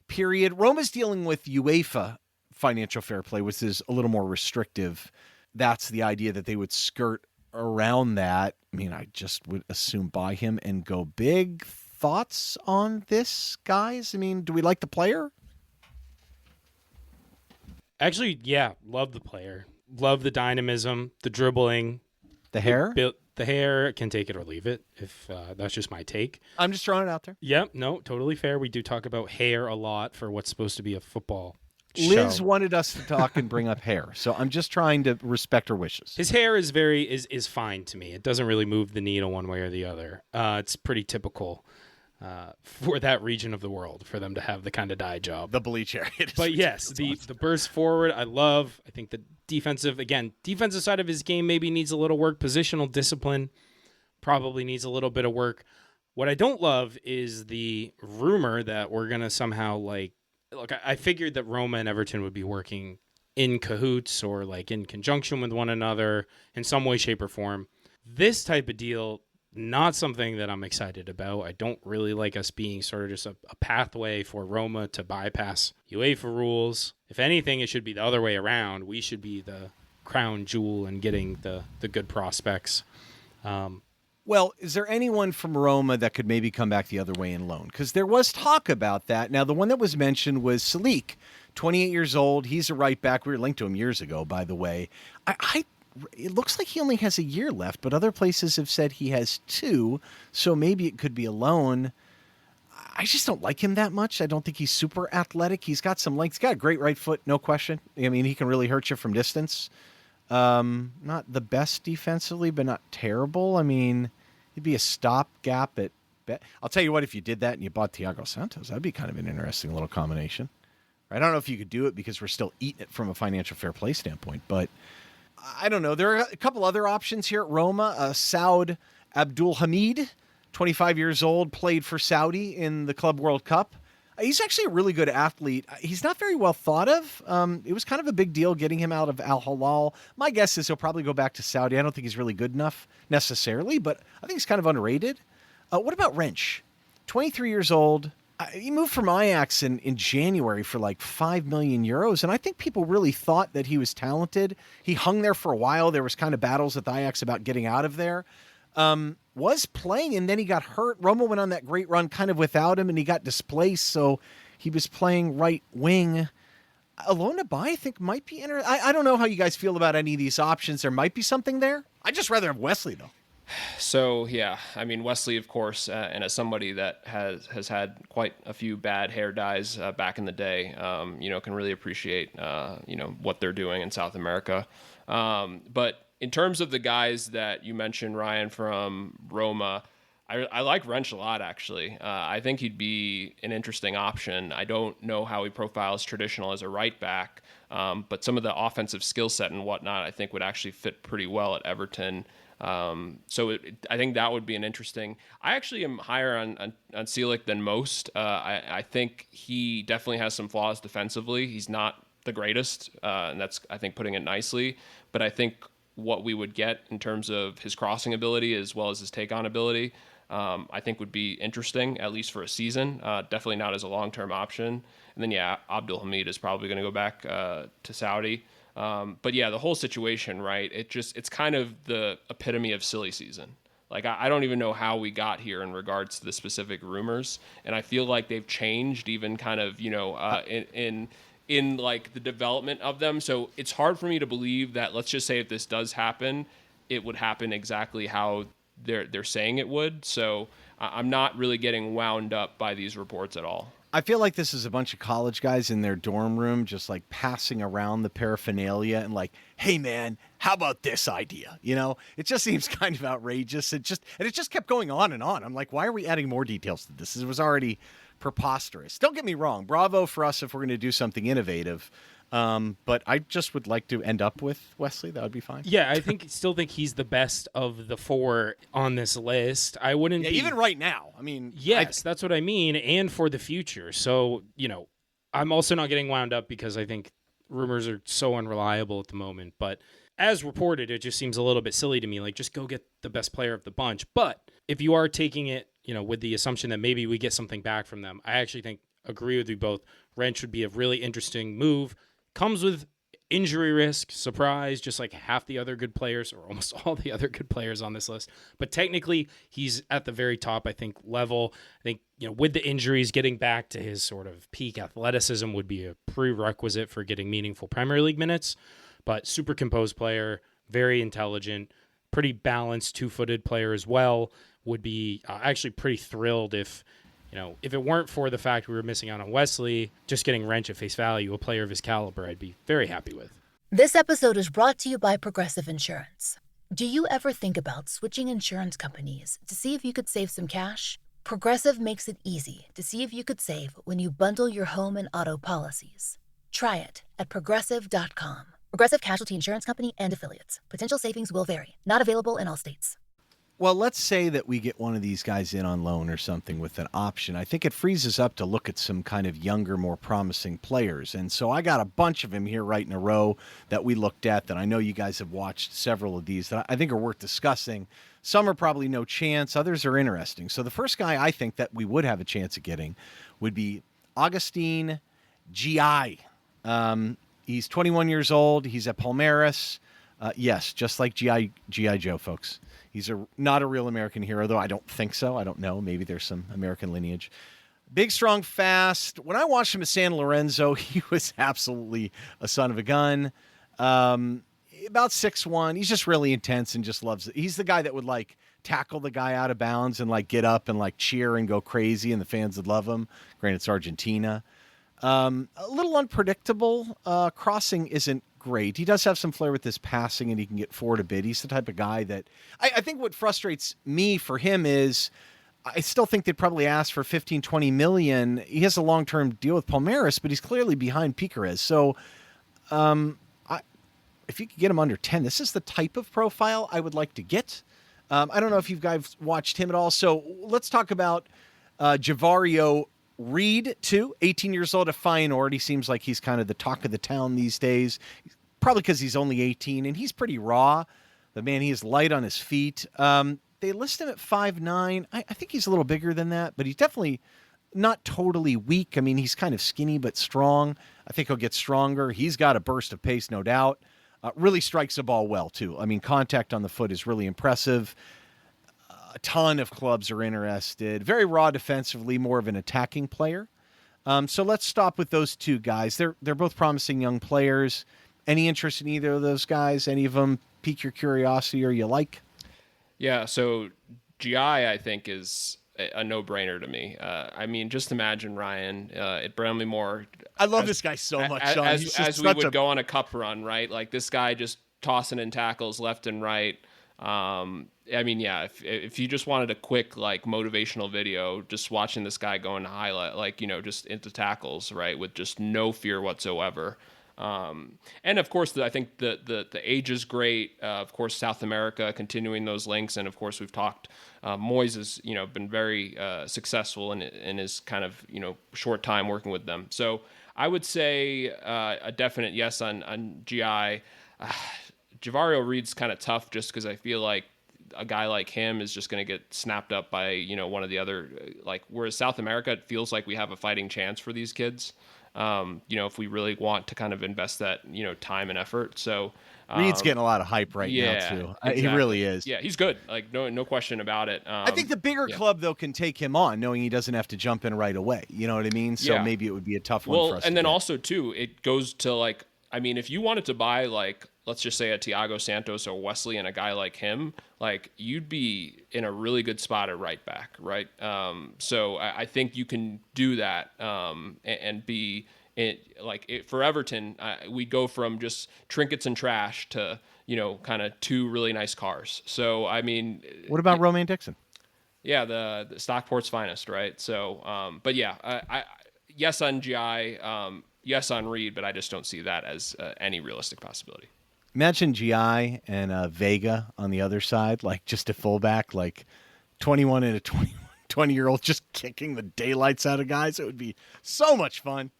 period. Roma's dealing with UEFA financial fair play, which is a little more restrictive. That's the idea that they would skirt around that. I mean, I just would assume buy him and go big. Thoughts on this, guys? I mean, do we like the player? Actually, yeah, love the player. Love the dynamism, the dribbling. The hair? The hair, can take it or leave it, if that's just my take. I'm just throwing it out there. Yep, no, totally fair. We do talk about hair a lot for what's supposed to be a football Liz show. wanted us to talk and bring up hair, so I'm just trying to respect her wishes. His hair is is fine to me. It doesn't really move the needle one way or the other. It's pretty typical for that region of the world for them to have the kind of dye job. The bleach area. But yes, the burst forward, I love. I think the defensive side of his game maybe needs a little work. Positional discipline probably needs a little bit of work. What I don't love is the rumor that we're going to somehow look, I figured that Roma and Everton would be working in cahoots or in conjunction with one another in some way, shape, or form. This type of deal, not something that I'm excited about. I don't really like us being sort of just a pathway for Roma to bypass UEFA rules. If anything, it should be the other way around. We should be the crown jewel in getting the good prospects. Well, is there anyone from Roma that could maybe come back the other way in loan? Because there was talk about that. Now, the one that was mentioned was Salik, 28 years old. He's a right back. We were linked to him years ago, by the way. It looks like he only has a year left, but other places have said he has 2, so maybe it could be a loan. I just don't like him that much. I don't think he's super athletic. He's got some length. He's got a great right foot, no question. I mean, he can really hurt you from distance. Not the best defensively, but not terrible. I mean, he'd be a stopgap at bet. I'll tell you what, if you did that and you bought Tiago Santos, that'd be kind of an interesting little combination. I don't know if you could do it because we're still eating it from a financial fair play standpoint, but I don't know. There are a couple other options here at Roma. Saud Abdul Hamid, 25 years old, played for Saudi in the Club World Cup. He's actually a really good athlete. He's not very well thought of. It was kind of a big deal getting him out of Al Hilal. My guess is he'll probably go back to Saudi. I don't think he's really good enough necessarily, but I think he's kind of underrated. What about Wrench? 23 years old. He moved from Ajax in January for like 5 million euros, and I think people really thought that he was talented. He hung there for a while. There was kind of battles at the Ajax about getting out of there. Was playing, and then he got hurt. Roma went on that great run kind of without him, and he got displaced, so he was playing right wing. A loan to buy, I think, might be interesting. I don't know how you guys feel about any of these options. There might be something there. I'd just rather have Wesley, though. So, yeah, I mean, Wesley, of course, and as somebody that has had quite a few bad hair dyes back in the day, can really appreciate, what they're doing in South America. But in terms of the guys that you mentioned, Ryan, from Roma, I like Wrench a lot, actually. I think he'd be an interesting option. I don't know how he profiles traditional as a right back, but some of the offensive skill set and whatnot, I think, would actually fit pretty well at Everton. I think that would be an interesting. I actually am higher on Selick than most. I think he definitely has some flaws defensively. He's not the greatest, and that's, I think, putting it nicely. But I think what we would get in terms of his crossing ability as well as his take-on ability, I think would be interesting, at least for a season. Definitely not as a long-term option. And then, yeah, Abdul Hamid is probably going to go back to Saudi. But yeah, the whole situation, right? It's kind of the epitome of silly season. Like, I don't even know how we got here in regards to the specific rumors. And I feel like they've changed even kind of, in like the development of them. So it's hard for me to believe that, let's just say if this does happen, it would happen exactly how they're saying it would. So I'm not really getting wound up by these reports at all. I feel like this is a bunch of college guys in their dorm room just like passing around the paraphernalia and like, hey man, how about this idea? It just seems kind of outrageous. It just kept going on and on. I'm like, why are we adding more details to this? It was already preposterous. Don't get me wrong. Bravo for us if we're going to do something innovative. But I just would like to end up with Wesley. That would be fine. Yeah, I still think he's the best of the four on this list. I wouldn't even right now. I mean, yes, that's what I mean, and for the future. So, I'm also not getting wound up because I think rumors are so unreliable at the moment. But as reported, it just seems a little bit silly to me. Like, just go get the best player of the bunch. But if you are taking it, with the assumption that maybe we get something back from them, I actually agree with you both. Wrench would be a really interesting move. Comes with injury risk, surprise, just like half the other good players, or almost all the other good players on this list. But technically, he's at the very top, I think, level. I think, with the injuries, getting back to his sort of peak athleticism would be a prerequisite for getting meaningful Premier League minutes. But super composed player, very intelligent, pretty balanced, two-footed player as well. Would be actually pretty thrilled if it weren't for the fact we were missing out on Wesley, just getting Wrench at face value, a player of his caliber, I'd be very happy with. This episode is brought to you by Progressive Insurance. Do you ever think about switching insurance companies to see if you could save some cash? Progressive makes it easy to see if you could save when you bundle your home and auto policies. Try it at Progressive.com. Progressive Casualty Insurance Company and Affiliates. Potential savings will vary. Not available in all states. Well, let's say that we get one of these guys in on loan or something with an option. I think it frees us up to look at some kind of younger, more promising players. And so I got a bunch of them here right in a row that we looked at that I know you guys have watched several of these that I think are worth discussing. Some are probably no chance. Others are interesting. So the first guy I think that we would have a chance of getting would be Augustin G.I. He's 21 years old. He's at Palmeiras. Yes, just like G.I. Joe, folks. He's not a real American hero, though I don't think so. I don't know. Maybe there's some American lineage. Big, strong, fast. When I watched him at San Lorenzo, he was absolutely a son of a gun. About 6'1". He's just really intense and just loves it. He's the guy that would, like, tackle the guy out of bounds and, like, get up and, like, cheer and go crazy, and the fans would love him. Granted, it's Argentina. A little unpredictable. Crossing isn't great. He does have some flair with his passing, and he can get forward a bit. He's the type of guy that I think what frustrates me for him is I still think they'd probably ask for 15, 20 million. He has a long-term deal with Palmeiras, but he's clearly behind Piquerez. So if you could get him under 10, this is the type of profile I would like to get. I don't know if you guys watched him at all. So let's talk about Javario Reed, too, 18 years old at Feyenoord. He seems like he's kind of the talk of the town these days, probably because he's only 18, and he's pretty raw. But, man, he is light on his feet. They list him at 5'9". I think he's a little bigger than that, but he's definitely not totally weak. I mean, he's kind of skinny but strong. I think he'll get stronger. He's got a burst of pace, no doubt. Really strikes the ball well, too. I mean, contact on the foot is really impressive. A ton of clubs are interested. Very raw defensively, more of an attacking player. So let's stop with those two guys. They're both promising young players. Any interest in either of those guys? Any of them pique your curiosity or you like? Yeah, so GI, I think, is a no-brainer to me. I mean, just imagine Ryan at Bramley Moore. I love this guy so much, Sean. As we would go on a cup run, right? Like this guy just tossing in tackles left and right. I mean, yeah, if you just wanted a quick like motivational video, just watching this guy go into highlight, like, you know, just into tackles, right, with just no fear whatsoever. And of course, I think the age is great. Of course, South America continuing those links, and of course, we've talked. Moyes has, you know, been very successful in his kind of, you know, short time working with them. So I would say a definite yes on GI. Javario Reed's kind of tough just because I feel like a guy like him is just going to get snapped up by, you know, one of the other, like, whereas South America, it feels like we have a fighting chance for these kids. You know, if we really want to kind of invest that, you know, time and effort. So Reed's getting a lot of hype right now too. Exactly. He really is. Yeah, he's good. Like no question about it. I think the bigger club though can take him on, knowing he doesn't have to jump in right away. You know what I mean? So maybe it would be a tough one for us. And then also too, it goes to like, I mean, if you wanted to buy like, let's just say a Tiago Santos or Wesley and a guy like him, like you'd be in a really good spot at right back, right? So I think you can do that and be. For Everton, we go from just trinkets and trash to, you know, kind of two really nice cars. So, I mean... What about Romain Dixon? Yeah, the Stockport's finest, right? So, but yeah, yes on GI, yes on Reed, but I just don't see that as any realistic possibility. Imagine GI and Vega on the other side, like just a fullback, like 21 and a 20-year-old just kicking the daylights out of guys. It would be so much fun.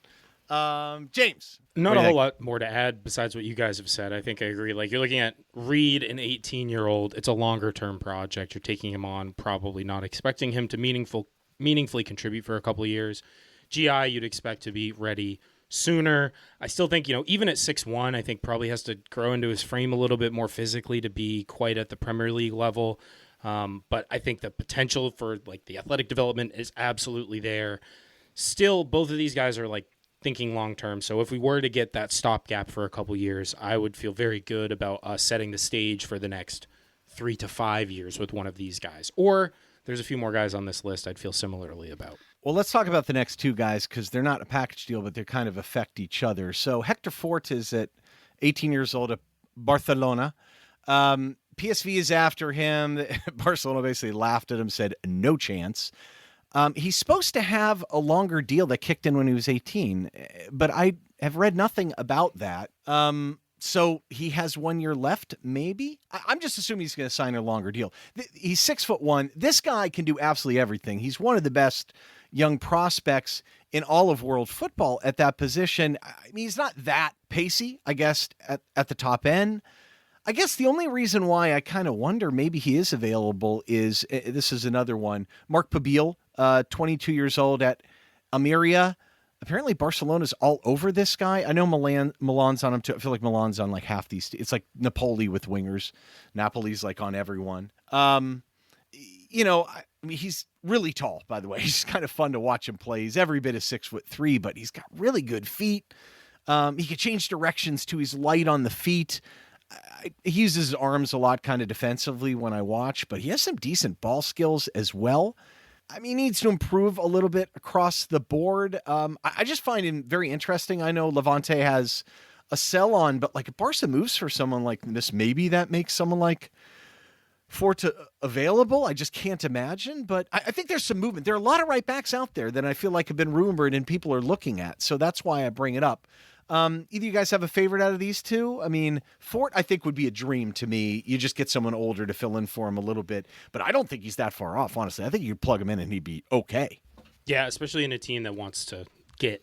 James. Not a whole lot more to add besides what you guys have said. I think I agree. Like, you're looking at Reed, an 18-year-old. It's a longer-term project. You're taking him on, probably not expecting him to meaningfully contribute for a couple of years. GI, you'd expect to be ready sooner. I still think, you know, even at 6'1", I think probably has to grow into his frame a little bit more physically to be quite at the Premier League level. But I think the potential for, like, the athletic development is absolutely there. Still, both of these guys are, like, thinking long term. So if we were to get that stopgap for a couple years, I would feel very good about us setting the stage for the next 3 to 5 years with one of these guys. Or there's a few more guys on this list I'd feel similarly about. Well, let's talk about the next two guys because they're not a package deal, but they kind of affect each other. So Hector Fort is at 18 years old at Barcelona. PSV is after him. Barcelona basically laughed at him, said no chance. He's supposed to have a longer deal that kicked in when he was 18, but I have read nothing about that. So he has 1 year left, maybe? I'm just assuming he's going to sign a longer deal. He's 6'1". This guy can do absolutely everything. He's one of the best young prospects in all of world football at that position. I mean, he's not that pacey, I guess, at the top end. I guess the only reason why I kind of wonder maybe he is available is, this is another one, Mark Pabil, 22 years old at Almeria. Apparently Barcelona's all over this guy. I know Milan's on him too. I feel like Milan's on like half these. It's like Napoli with wingers. Napoli's like on everyone. You know, I mean, he's really tall, by the way. He's kind of fun to watch him play. He's every bit of 6'3", but he's got really good feet. He can change directions too. He's light on the feet. He uses his arms a lot kind of defensively when I watch, but he has some decent ball skills as well. I mean, he needs to improve a little bit across the board. I just find him very interesting. I know Levante has a sell on, but like if Barca moves for someone like this, maybe that makes someone like Fort available. I just can't imagine, but I think there's some movement. There are a lot of right backs out there that I feel like have been rumored and people are looking at. So that's why I bring it up. Either you guys have a favorite out of these two? I mean, Fort, I think, would be a dream to me. You just get someone older to fill in for him a little bit. But I don't think he's that far off, honestly. I think you could plug him in and he'd be okay. Yeah, especially in a team that wants to get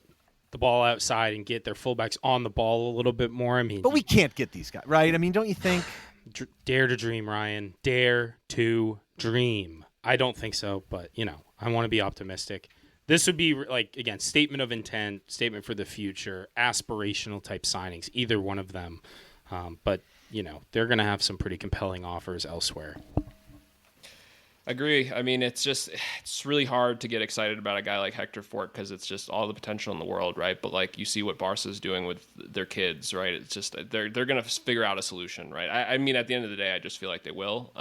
the ball outside and get their fullbacks on the ball a little bit more. I mean, but we can't get these guys, right? I mean, don't you think? Dare to dream, Ryan. Dare to dream. I don't think so, but, you know, I want to be optimistic. This would be like, again, statement of intent, statement for the future, aspirational type signings, either one of them. But, they're going to have some pretty compelling offers elsewhere. Agree. I mean, it's really hard to get excited about a guy like Hector Fort because it's just all the potential in the world, right? But like you see what Barca's doing with their kids, right? It's just they're going to figure out a solution, right? I mean, at the end of the day, I just feel like they will.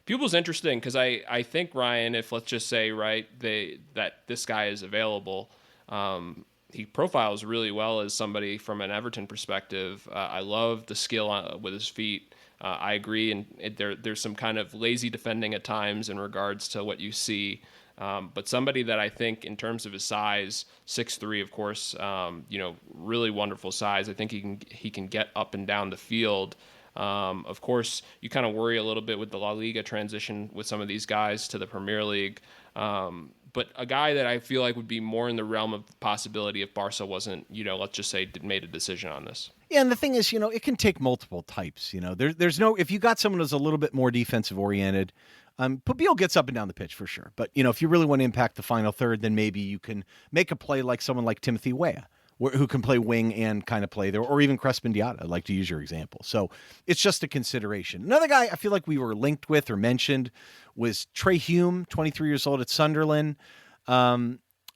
Pupil's interesting because I think, Ryan, if let's just say, right, that this guy is available, he profiles really well as somebody from an Everton perspective. I love the skill with his feet. I agree, and there's some kind of lazy defending at times in regards to what you see. But somebody that I think in terms of his size, 6'3", of course, really wonderful size. I think he can get up and down the field. Of course, you kind of worry a little bit with the La Liga transition with some of these guys to the Premier League. But a guy that I feel like would be more in the realm of possibility if Barca wasn't, let's just say, made a decision on this. Yeah, and the thing is, it can take multiple types. There's no, if you got someone who's a little bit more defensive oriented, Pupil gets up and down the pitch for sure. But, if you really want to impact the final third, then maybe you can make a play like someone like Timothy Weah, who can play wing and kind of play there, or even Crespin Diata, I'd like to use your example. So it's just a consideration. Another guy I feel like we were linked with or mentioned was Trey Hume, 23 years old at Sunderland.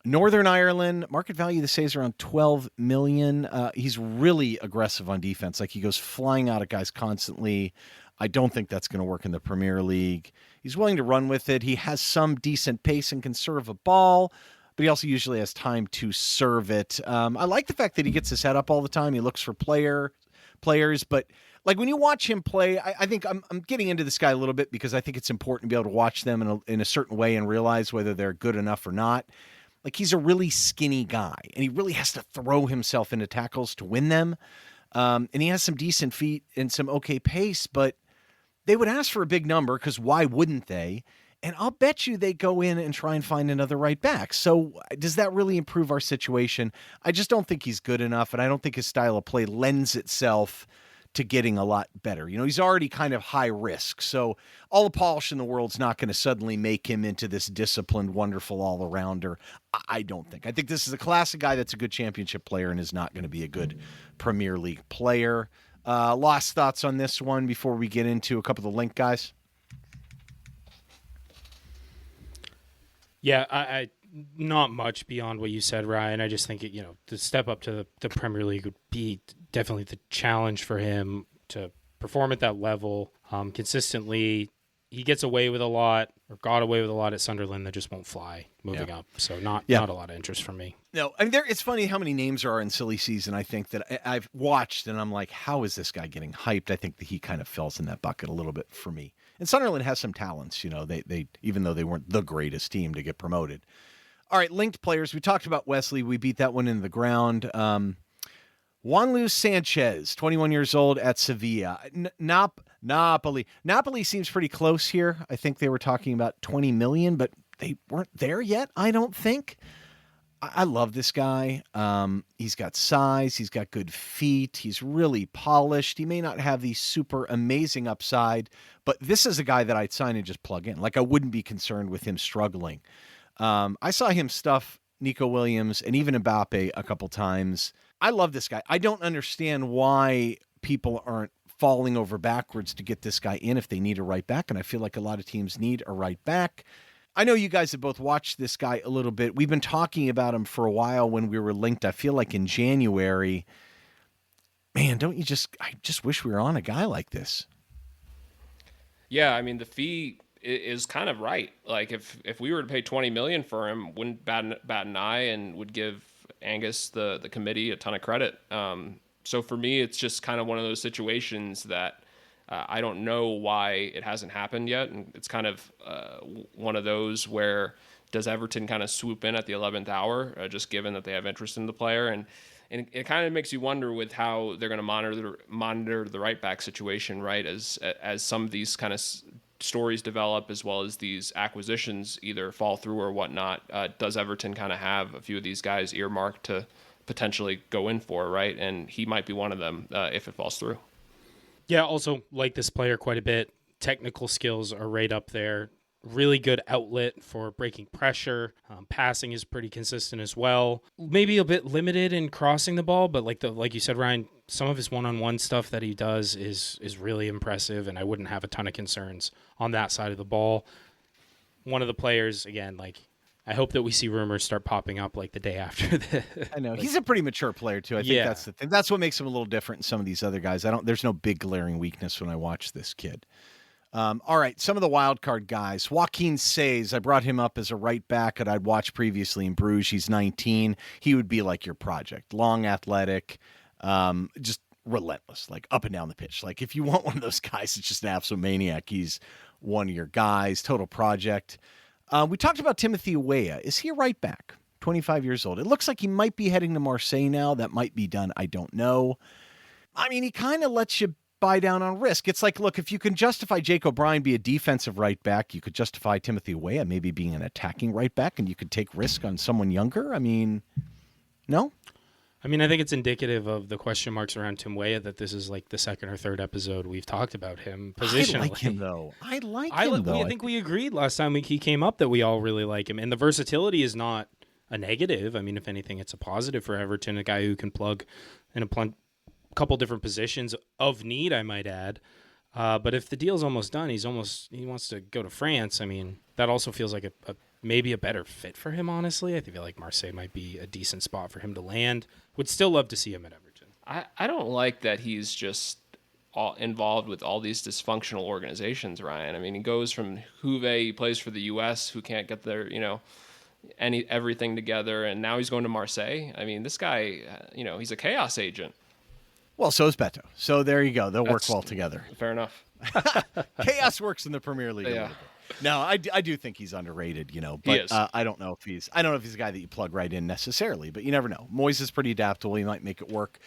Northern Ireland, market value they say is around 12 million. He's really aggressive on defense. Like he goes flying out at guys constantly. I don't think that's going to work in the Premier League. He's willing to run with it. He has some decent pace and can serve a ball, but he also usually has time to serve it. I like the fact that he gets his head up all the time. He looks for players, but like when you watch him play, I think I'm getting into this guy a little bit because I think it's important to be able to watch them in a certain way and realize whether they're good enough or not. Like he's a really skinny guy, and he really has to throw himself into tackles to win them. And he has some decent feet and some okay pace, but they would ask for a big number because why wouldn't they? And I'll bet you they go in and try and find another right back. So does that really improve our situation? I just don't think he's good enough, and I don't think his style of play lends itself to getting a lot better. He's already kind of high risk. So all the polish in the world's not going to suddenly make him into this disciplined, wonderful all-arounder. I don't think. I think this is a classic guy that's a good championship player and is not going to be a good Premier League player. Last thoughts on this one before we get into a couple of the link guys? Yeah, I not much beyond what you said, Ryan. I just think, to step up to the Premier League would be definitely the challenge for him to perform at that level consistently. He gets away with a lot, or got away with a lot at Sunderland that just won't fly moving up. So not a lot of interest from me. No, I mean, it's funny how many names there are in silly season. I think that I've watched and I'm like, how is this guy getting hyped? I think that he kind of falls in that bucket a little bit for me. And Sunderland has some talents, they even though they weren't the greatest team to get promoted. All right, linked players. We talked about Wesley. We beat that one into the ground. Juanlu Sánchez, 21 years old at Sevilla. Napoli. Napoli seems pretty close here. I think they were talking about 20 million, but they weren't there yet, I don't think. I love this guy. He's got size. He's got good feet. He's really polished. He may not have the super amazing upside, but this is a guy that I'd sign and just plug in. Like I wouldn't be concerned with him struggling. I saw him stuff Nico Williams and even Mbappe a couple times. I love this guy. I don't understand why people aren't falling over backwards to get this guy in if they need a right back, and I feel like a lot of teams need a right back. I know you guys have both watched this guy a little bit. We've been talking about him for a while when we were linked, I feel like in January. Man, I just wish we were on a guy like this. Yeah, I mean, the fee is kind of right. Like if we were to pay 20 million for him, wouldn't bat an eye and would give Angus the committee a ton of credit. So for me, it's just kind of one of those situations that I don't know why it hasn't happened yet. And it's kind of one of those where does Everton kind of swoop in at the 11th hour, just given that they have interest in the player? And it kind of makes you wonder with how they're going to monitor the right back situation, right? As some of these kind of stories develop, as well as these acquisitions either fall through or whatnot. Does Everton kind of have a few of these guys earmarked to potentially go in for, right? And he might be one of them if it falls through. Yeah, also like this player quite a bit. Technical skills are right up there. really good outlet for breaking pressure. Passing is pretty consistent as well. Maybe a bit limited in crossing the ball, but like you said, Ryan, some of his one-on-one stuff that he does is really impressive, and I wouldn't have a ton of concerns on that side of the ball. One of the players, again, like, I hope that we see rumors start popping up like the day after the. I know he's a pretty mature player too. I think that's the thing. That's what makes him a little different than some of these other guys. There's no big glaring weakness when I watch this kid. All right, some of the wild card guys. Joaquin Seys, I brought him up as a right back that I'd watched previously in Bruges. He's 19. He would be like your project. Long, athletic, just relentless, like up and down the pitch. Like if you want one of those guys, it's just an absolute maniac. He's one of your guys. Total project. We talked about Timothy Weah. Is he a right back? 25 years old. It looks like he might be heading to Marseille now. That might be done. I don't know. I mean, he kind of lets you buy down on risk. It's like, look, if you can justify Jake O'Brien be a defensive right back, you could justify Timothy Weah maybe being an attacking right back, and you could take risk on someone younger. I mean, no? I mean, I think it's indicative of the question marks around Tim Weah that this is like the second or third episode we've talked about him positionally. I like him, though. I think we agreed last time he came up that we all really like him. And the versatility is not a negative. I mean, if anything, it's a positive for Everton, a guy who can plug in a couple different positions of need, I might add. But if the deal's almost done, he wants to go to France. I mean, that also feels like maybe a better fit for him, honestly. I feel like Marseille might be a decent spot for him to land. Would still love to see him at Everton. I don't like that he's just all involved with all these dysfunctional organizations, Ryan. I mean, he goes from Juve, he plays for the U.S., who can't get their, everything together, and now he's going to Marseille. I mean, this guy, he's a chaos agent. Well, so is Beto. So there you go. They'll work well together. Fair enough. Chaos works in the Premier League. Yeah. No, I do think he's underrated, but I don't know if he's a guy that you plug right in necessarily, but you never know. Moyes is pretty adaptable. He might make it work.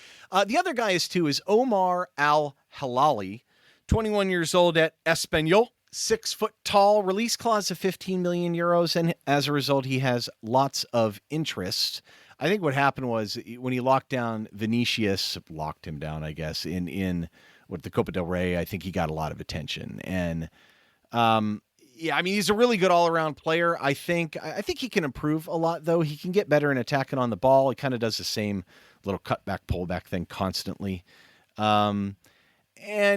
The other guy is Omar Al-Hilali, 21 years old at Espanyol, 6 foot tall, release clause of 15 million euros. And as a result, he has lots of interest. I think what happened was when he locked him down, I guess, in with the Copa del Rey, I think he got a lot of attention. And, I mean, he's a really good all-around player. I think he can improve a lot, though. He can get better in attacking on the ball. He kind of does the same little cutback, pullback thing constantly. And,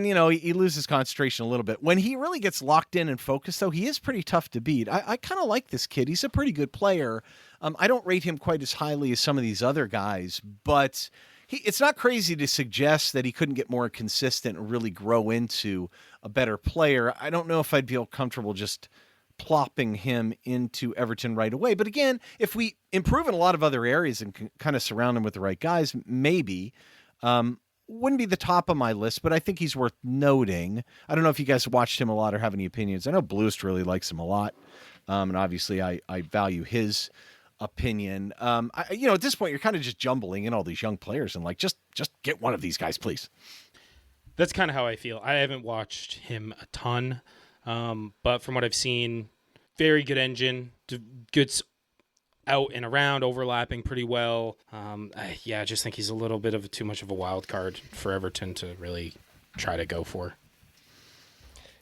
he loses concentration a little bit. When he really gets locked in and focused, though, he is pretty tough to beat. I kind of like this kid. He's a pretty good player. I don't rate him quite as highly as some of these other guys, but it's not crazy to suggest that he couldn't get more consistent and really grow into a better player. I don't know if I'd feel comfortable just plopping him into Everton right away. But again, if we improve in a lot of other areas and can kind of surround him with the right guys, maybe. Wouldn't be the top of my list, but I think he's worth noting. I don't know if you guys watched him a lot or have any opinions. I know Bluest really likes him a lot. And obviously I value his opinion. At this point, you're kind of just jumbling in all these young players and just get one of these guys, please. That's kind of how I feel. I haven't watched him a ton, but from what I've seen, very good engine, good out and around, overlapping pretty well. I just think he's a little bit of too much of a wild card for Everton to really try to go for.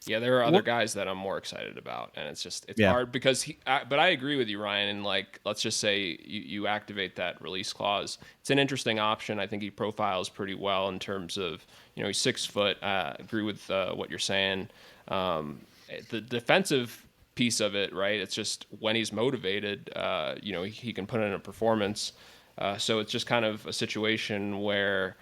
Yeah, there are other guys that I'm more excited about, and it's hard because but I agree with you, Ryan. And let's just say you activate that release clause. It's an interesting option. I think he profiles pretty well in terms of he's 6 foot. Agree with what you're saying. The defensive piece of it, right? It's just when he's motivated, he can put in a performance. So it's just kind of a situation where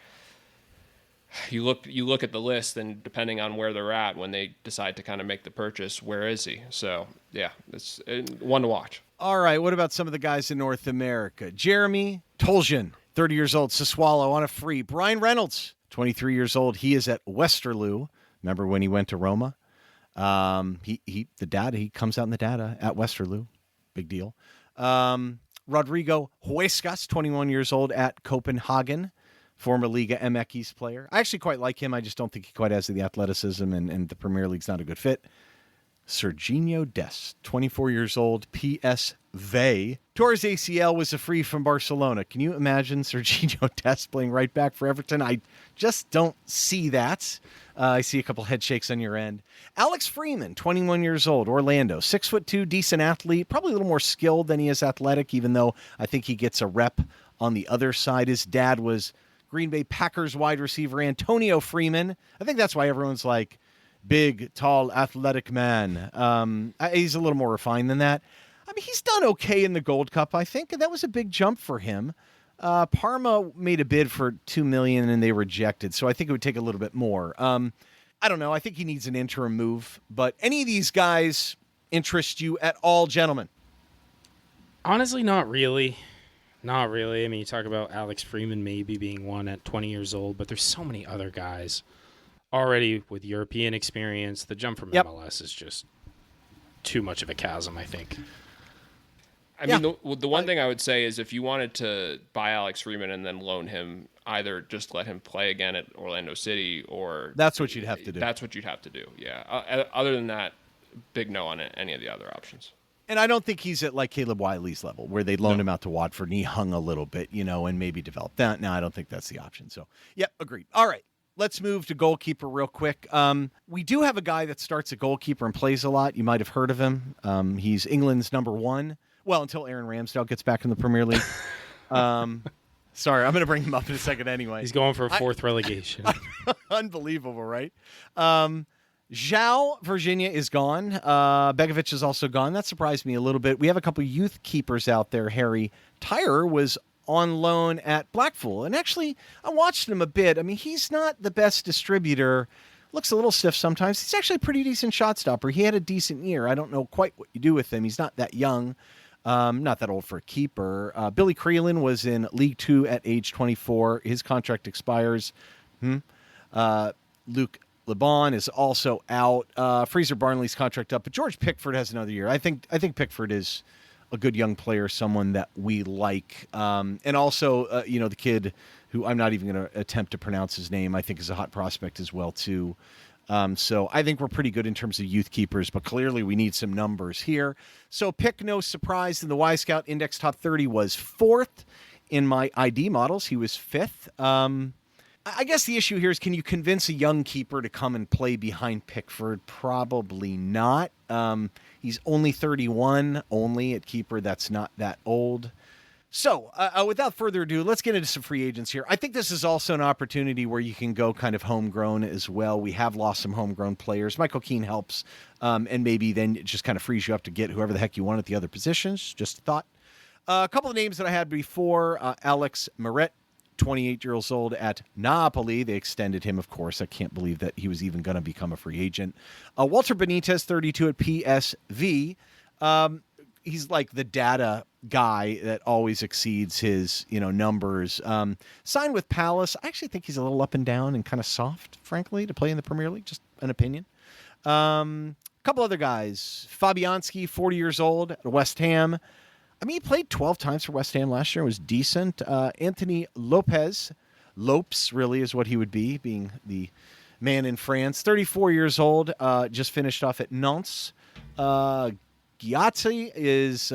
you look at the list, and depending on where they're at when they decide to kind of make the purchase, where is he? So yeah, it's one to watch. All right, what about some of the guys in North America? Jeremy Toljan, 30 years old, Sassuolo on a free. Brian Reynolds, 23 years old. He is at Westerlo. Remember when he went to Roma? He comes out in the data at Westerlo. Big deal. Rodrigo Huescas, 21 years old at Copenhagen. Former Liga MX player. I actually quite like him. I just don't think he quite has the athleticism, and the Premier League's not a good fit. Serginho Dest, 24 years old, PSV. Tore his ACL, was a free from Barcelona. Can you imagine Serginho Dest playing right back for Everton? I just don't see that. I see a couple head shakes on your end. Alex Freeman, 21 years old, Orlando, 6'2", decent athlete, probably a little more skilled than he is athletic, even though I think he gets a rep on the other side. His dad was Green Bay Packers wide receiver Antonio Freeman. I think that's why everyone's like, big, tall, athletic man. He's a little more refined than that. I mean, he's done okay in the Gold Cup, I think, and that was a big jump for him. Parma made a bid for $2 million and they rejected, so I think it would take a little bit more. I don't know. I think he needs an interim move, but any of these guys interest you at all, gentlemen? Honestly, not really. Not really. I mean, you talk about Alex Freeman maybe being one at 20 years old, but there's so many other guys already with European experience. The jump from MLS is just too much of a chasm, I think. I mean, the one thing I would say is if you wanted to buy Alex Freeman and then loan him, either just let him play again at Orlando City or... That's what you'd have to do. That's what you'd have to do, yeah. Other than that, big no on any of the other options. And I don't think he's at like Caleb Wiley's level where they loaned him out to Watford and he hung a little bit, and maybe developed that. No, I don't think that's the option. So, yep, agreed. All right. Let's move to goalkeeper real quick. We do have a guy that starts at goalkeeper and plays a lot. You might have heard of him. He's England's number one. Well, until Aaron Ramsdale gets back in the Premier League. Sorry, I'm going to bring him up in a second anyway. He's going for a fourth relegation. Unbelievable, right? João, Virgínia, is gone. Begović is also gone. That surprised me a little bit. We have a couple youth keepers out there. Harry Tyrer was on loan at Blackpool. And actually, I watched him a bit. I mean, he's not the best distributor. Looks a little stiff sometimes. He's actually a pretty decent shot stopper. He had a decent year. I don't know quite what you do with him. He's not that young. Not that old for a keeper. Billy Creelan was in League Two at age 24. His contract expires. Luke Lebon is also out. Fraser Barnley's contract up. But George Pickford has another year. I think Pickford is a good young player, someone that we like. And also, the kid who I'm not even going to attempt to pronounce his name, I think is a hot prospect as well, too. So I think we're pretty good in terms of youth keepers, but clearly we need some numbers here. So pick no surprise in the Y-Scout Index Top 30 was fourth. In my ID models, he was fifth. I guess the issue here is, can you convince a young keeper to come and play behind Pickford? Probably not. He's only 31, only at keeper. That's not that old. So without further ado, let's get into some free agents here. I think this is also an opportunity where you can go kind of homegrown as well. We have lost some homegrown players. Michael Keane helps, and maybe then it just kind of frees you up to get whoever the heck you want at the other positions. Just a thought. A couple of names that I had before, Alex Meret, 28 years old at Napoli. They extended him, of course. I can't believe that he was even going to become a free agent. Walter Benitez, 32 at PSV. He's like the data guy that always exceeds his, numbers. Signed with Palace. I actually think he's a little up and down and kind of soft, frankly, to play in the Premier League. Just an opinion. A couple other guys. Fabianski, 40 years old at West Ham. I mean, he played 12 times for West Ham last year and was decent. Anthony Lopes really is what he would be, being the man in France. 34 years old, just finished off at Nantes. Giatti is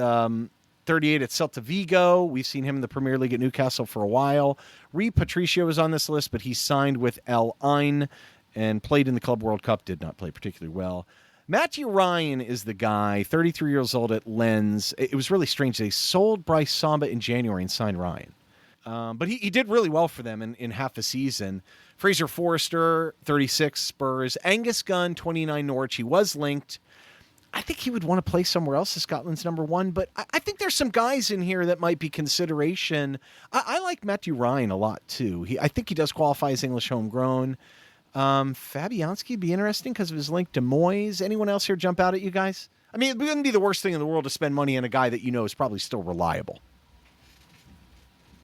38 at Celta Vigo. We've seen him in the Premier League at Newcastle for a while. Rui Patricio is on this list, but he signed with El Ain and played in the Club World Cup. Did not play particularly well. Matthew Ryan is the guy, 33 years old at Lens. It was really strange. They sold Bryce Samba in January and signed Ryan. But he did really well for them in half a season. Fraser Forrester, 36, Spurs. Angus Gunn, 29, Norwich. He was linked. I think he would want to play somewhere else as Scotland's number one, but I think there's some guys in here that might be consideration. I like Matthew Ryan a lot, too. I think he does qualify as English homegrown. Fabianski would be interesting because of his link to Moyes. Anyone else here jump out at you guys? I mean, it wouldn't be the worst thing in the world to spend money on a guy that is probably still reliable.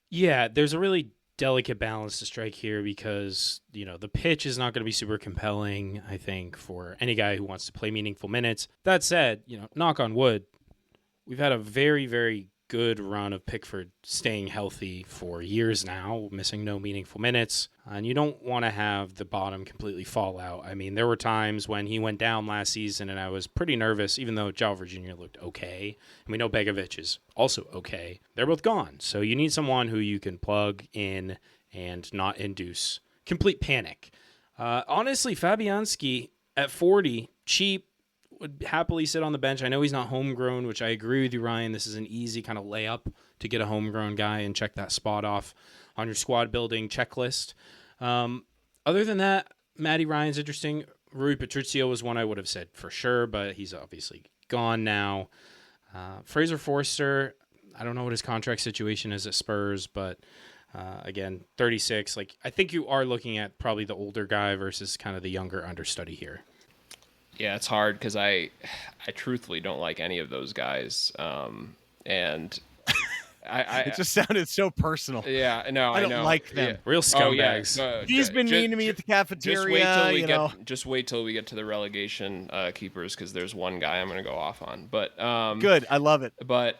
Yeah, there's a really delicate balance to strike here because, the pitch is not going to be super compelling, I think, for any guy who wants to play meaningful minutes. That said, knock on wood, we've had a very, very good run of Pickford staying healthy for years now, missing no meaningful minutes. And you don't want to have the bottom completely fall out. I mean, there were times when he went down last season and I was pretty nervous, even though João Virgínia looked okay. And we know Begović is also okay. They're both gone. So you need someone who you can plug in and not induce complete panic. Honestly, Fabianski at 40, cheap, would happily sit on the bench. I know he's not homegrown, which I agree with you, Ryan. This is an easy kind of layup to get a homegrown guy and check that spot off on your squad building checklist. Other than that, Matty Ryan's interesting. Rui Patricio was one I would have said for sure, but he's obviously gone now. Fraser Forster, I don't know what his contract situation is at Spurs, but again, 36. Like, I think you are looking at probably the older guy versus kind of the younger understudy here. Yeah, it's hard because I truthfully don't like any of those guys, and I it just sounded so personal. Yeah, no, I don't know. like them. Yeah. Real scumbags. He's been mean to me at the cafeteria. Just wait till we get to the relegation keepers, because there's one guy I'm going to go off on. But good, I love it. But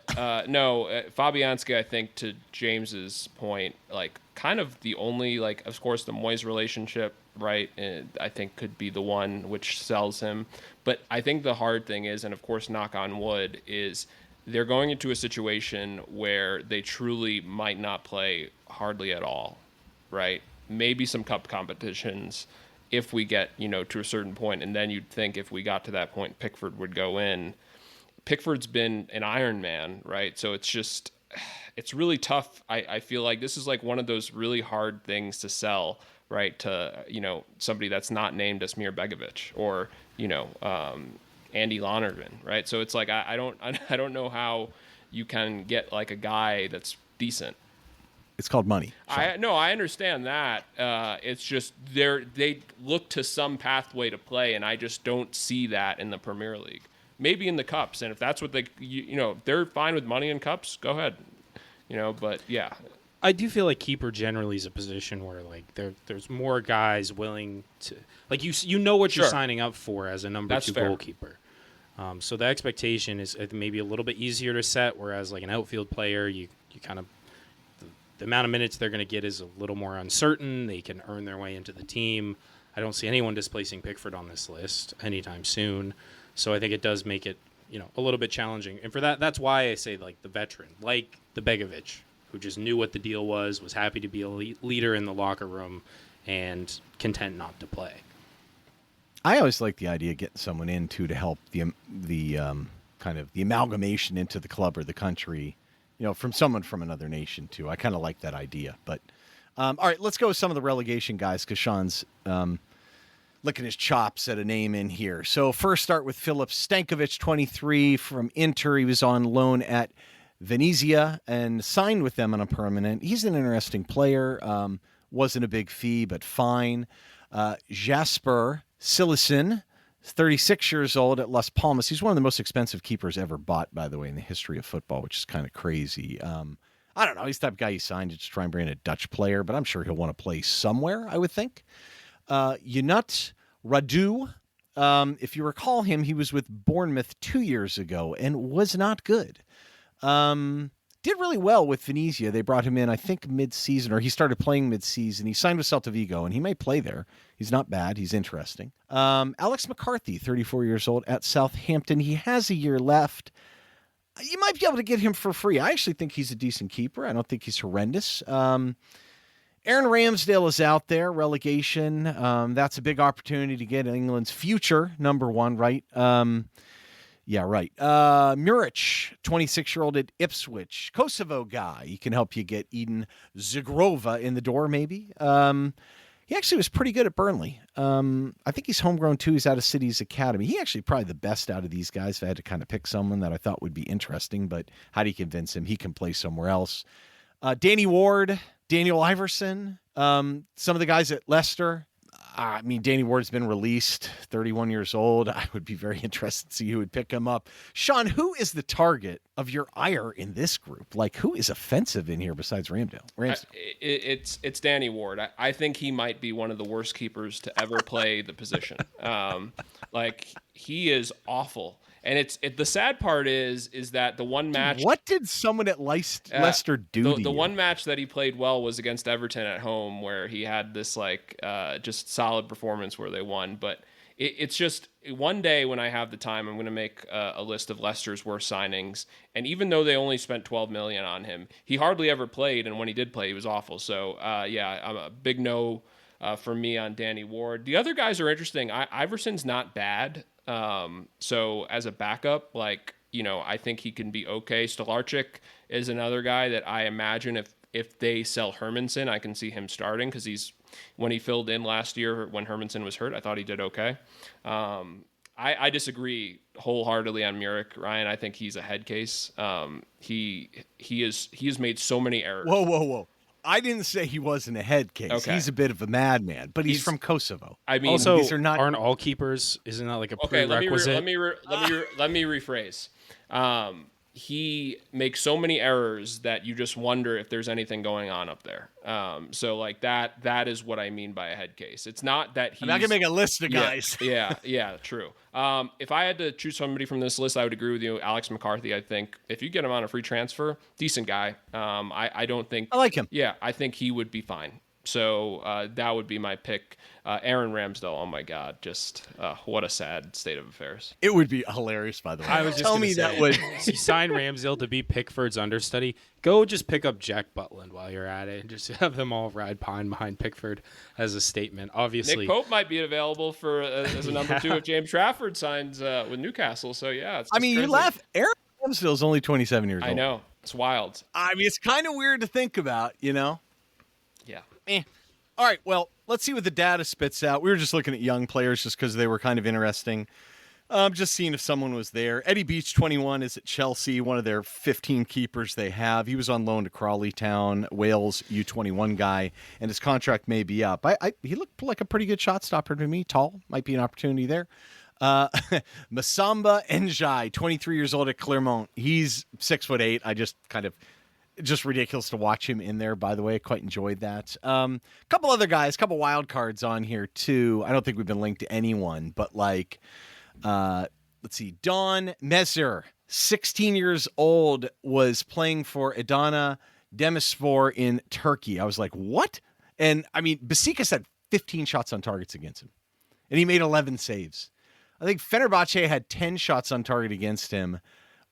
no, Fabianski, I think, to James's point, like kind of the only, like, of course, the Moyes relationship, right? I think could be the one which sells him. But I think the hard thing is, and of course, knock on wood, is they're going into a situation where they truly might not play hardly at all, right? Maybe some cup competitions if we get, to a certain point. And then you'd think if we got to that point, Pickford would go in. Pickford's been an Iron Man, right? So it's really tough. I feel like this is like one of those really hard things to sell, right, to somebody that's not named Asmir Begović or Andy Lonergan, right? So it's like I don't know how you can get like a guy that's decent. It's called money. I understand that. It's just they look to some pathway to play, and I just don't see that in the Premier League. Maybe in the cups, and if that's what they're fine with money in cups, go ahead. But yeah. I do feel like keeper generally is a position where like there's more guys willing to, like, you know what you're signing up for as a number two goalkeeper. So the expectation is maybe a little bit easier to set, whereas like an outfield player, you kind of the amount of minutes they're going to get is a little more uncertain. They can earn their way into the team. I don't see anyone displacing Pickford on this list anytime soon. So I think it does make it a little bit challenging. And for that's why I say like the veteran, like the Begović, who just knew what the deal was happy to be a leader in the locker room, and content not to play. I always like the idea of getting someone in too to help the kind of the amalgamation into the club or the country, from someone from another nation too. I kind of like that idea. But all right, let's go with some of the relegation guys, because Sean's licking his chops at a name in here. So first, start with Filip Stankovic, 23, from Inter. He was on loan at Venezia and signed with them on a permanent. He's an interesting player. Wasn't a big fee, but fine. Jasper Cillessen, 36 years old at Las Palmas. He's one of the most expensive keepers ever bought, by the way, in the history of football, which is kind of crazy. I don't know. He's the type of guy you signed to just try and bring in a Dutch player, but I'm sure he'll want to play somewhere, I would think. Yunus Radu, if you recall him, he was with Bournemouth 2 years ago and was not good. Did really well with Venezia. They brought him in, I think, mid-season, or he started playing mid-season. He signed with Celta Vigo, and he may play there. He's not bad. He's interesting. Alex McCarthy, 34 years old, at Southampton. He has a year left. You might be able to get him for free. I actually think he's a decent keeper. I don't think he's horrendous. Aaron Ramsdale is out there, relegation. That's a big opportunity to get England's future number one, right? Yeah, right. Muric, 26-year-old at Ipswich. Kosovo guy. He can help you get Eden Zagrova in the door, maybe. He actually was pretty good at Burnley. I think he's homegrown, too. He's out of City's Academy. He actually probably the best out of these guys. If I had to kind of pick someone that I thought would be interesting, but how do you convince him? He can play somewhere else. Danny Ward, Daniel Iverson, some of the guys at Leicester. I mean, Danny Ward's been released, 31 years old. I would be very interested to see who would pick him up. Sean, who is the target of your ire in this group? Like, who is offensive in here besides Ramsdale? It's Danny Ward. I think he might be one of the worst keepers to ever play the position. Like, he is awful. And the sad part is that the one match. What did someone at Leicester do? The one match that he played well was against Everton at home, where he had this just solid performance where they won. But it's just one day when I have the time, I'm going to make a list of Leicester's worst signings. And even though they only spent $12 million on him, he hardly ever played. And when he did play, he was awful. So I'm a big no for me on Danny Ward. The other guys are interesting. Iverson's not bad. So as a backup, I think he can be okay. Stolarczyk is another guy that I imagine if they sell Hermansen, I can see him starting, because when he filled in last year when Hermansen was hurt, I thought he did okay. I disagree wholeheartedly on Muric, Ryan. I think he's a head case. He has made so many errors. Whoa. I didn't say he wasn't a head case. Okay. He's a bit of a madman, but he's from Kosovo. I mean, also, these are not... aren't all keepers? Isn't that like a prerequisite? Let me rephrase. He makes so many errors that you just wonder if there's anything going on up there. So that is what I mean by a head case. It's not that he's... I'm not going to make a list of guys. Yeah, true. If I had to choose somebody from this list, I would agree with you. Alex McCarthy, I think, if you get him on a free transfer, decent guy. I don't think... I like him. Yeah, I think he would be fine. So that would be my pick. Aaron Ramsdale, oh my God, just what a sad state of affairs. It would be hilarious, by the way. I was just Tell me that would... You sign Ramsdale to be Pickford's understudy. Go just pick up Jack Butland while you're at it and just have them all ride behind Pickford as a statement. Obviously, Nick Pope might be available for as a number 2 if James Trafford signs with Newcastle. So yeah, it's crazy. You laugh. Aaron Ramsdale's only 27 years old. I know, it's wild. I mean, it's kind of weird to think about, Yeah. All right, well, let's see what the data spits out. We were just looking at young players just because they were kind of interesting. Just seeing if someone was there. Eddie Beach, 21, is at Chelsea, one of their 15 keepers they have. He was on loan to Crawley Town, Wales U21 guy, and his contract may be up. He looked like a pretty good shot stopper to me. Tall, might be an opportunity there. Masamba Njai, 23 years old at Clermont. He's 6'8". Just ridiculous to watch him in there, by the way. I quite enjoyed that. Couple other guys, couple wild cards on here, too. I don't think we've been linked to anyone, but let's see. Don Messer, 16 years old, was playing for Adana Demirspor in Turkey. I was like, what? And, I mean, Besiktas had 15 shots on targets against him, and he made 11 saves. I think Fenerbahce had 10 shots on target against him,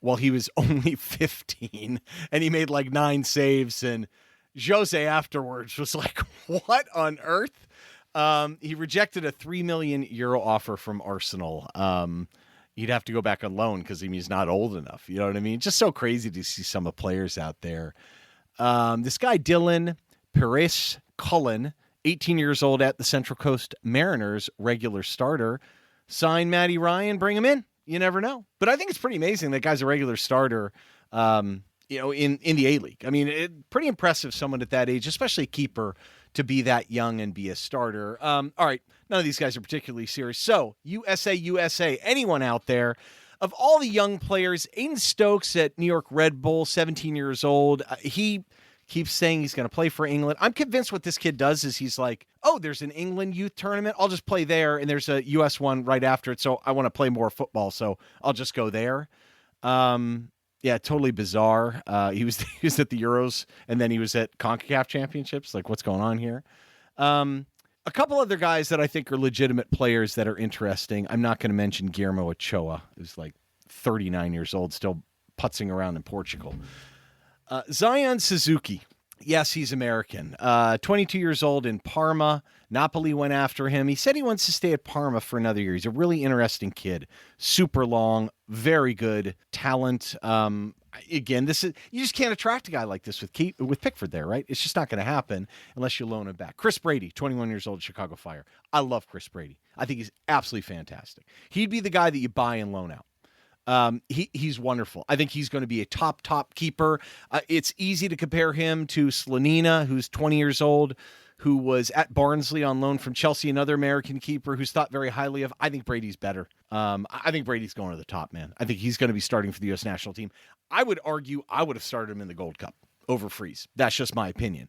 while he was only 15, and he made 9 saves. And Jose afterwards was like, what on earth? He rejected a €3 million offer from Arsenal. He'd have to go back on loan because he's not old enough. You know what I mean? Just so crazy to see some of the players out there. This guy, Dylan Perez Cullen, 18 years old at the Central Coast Mariners, regular starter. Sign Matty Ryan, bring him in. You never know. But I think it's pretty amazing that guy's a regular starter, in the A-League. I mean, pretty impressive someone at that age, especially a keeper, to be that young and be a starter. All right, none of these guys are particularly serious. So, USA, anyone out there, of all the young players, Aiden Stokes at New York Red Bull, 17 years old, he keeps saying he's going to play for England. I'm convinced what this kid does is he's like, oh, there's an England youth tournament. I'll just play there. And there's a US one right after it. So I want to play more football. So I'll just go there. Yeah, totally bizarre. He was at the Euros and then he was at CONCACAF championships. Like, what's going on here? A couple other guys that I think are legitimate players that are interesting. I'm not going to mention Guillermo Ochoa, who's 39 years old, still putzing around in Portugal. Zion Suzuki. Yes, he's American. 22 years old in Parma. Napoli went after him. He said he wants to stay at Parma for another year. He's a really interesting kid. Super long, very good talent. Again, you just can't attract a guy like this with Pickford there, right? It's just not going to happen unless you loan him back. Chris Brady, 21 years old, Chicago Fire. I love Chris Brady. I think he's absolutely fantastic. He'd be the guy that you buy and loan out. He's wonderful. I think he's going to be a top keeper. It's easy to compare him to Slanina, who's 20 years old, who was at Barnsley on loan from Chelsea, another American keeper who's thought very highly of. I think Brady's better. I think Brady's going to the top, man. I think he's going to be starting for the U.S. national team. I would argue I would have started him in the Gold Cup over Freeze. That's just my opinion.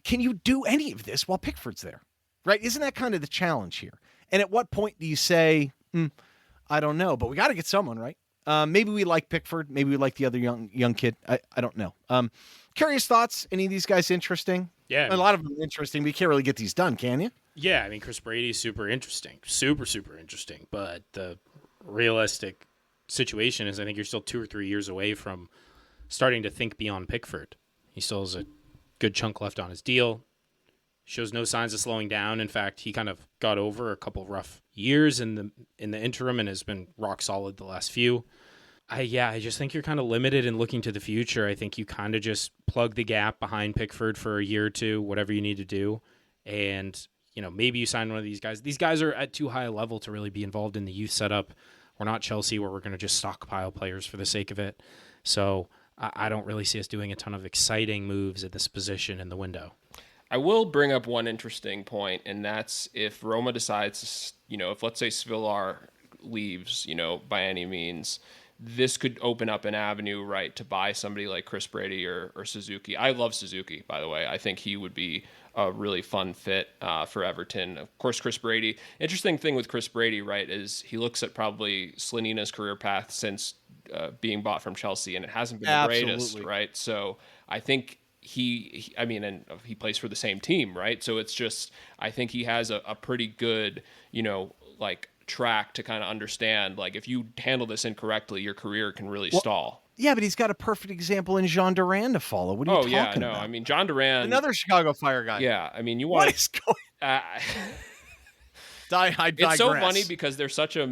Can you do any of this while Pickford's there? Right? Isn't that kind of the challenge here? And at what point do you say, I don't know, but we got to get someone, right? Maybe we like Pickford. Maybe we like the other young kid. I don't know. Curious thoughts? Any of these guys interesting? Yeah. A lot of them are interesting, but you can't really get these done, can you? Yeah, I mean, Chris Brady's super interesting. Super, super interesting. But the realistic situation is I think you're still 2 or 3 years away from starting to think beyond Pickford. He still has a good chunk left on his deal. Shows no signs of slowing down. In fact, he kind of got over a couple rough years in the interim and has been rock solid the last few. I just think you're kind of limited in looking to the future. I think you kind of just plug the gap behind Pickford for a year or two, whatever you need to do. And, maybe you sign one of these guys. These guys are at too high a level to really be involved in the youth setup. We're not Chelsea where we're going to just stockpile players for the sake of it. So I don't really see us doing a ton of exciting moves at this position in the window. I will bring up one interesting point, and that's if Roma decides, if let's say Svilar leaves, by any means, this could open up an avenue, right, to buy somebody like Chris Brady or Suzuki. I love Suzuki, by the way. I think he would be a really fun fit for Everton. Of course, Chris Brady. Interesting thing with Chris Brady, right, is he looks at probably Slanina's career path since being bought from Chelsea, and it hasn't been the greatest, right? So I think he plays for the same team, right? So it's just, I think he has a pretty good, track to kind of understand, like, if you handle this incorrectly, your career can really stall. Yeah, but he's got a perfect example in Jean Duran to follow. What are you talking about? I mean, John Duran, another Chicago Fire guy. Yeah, I mean, what is going? I digress. It's so funny because they're such a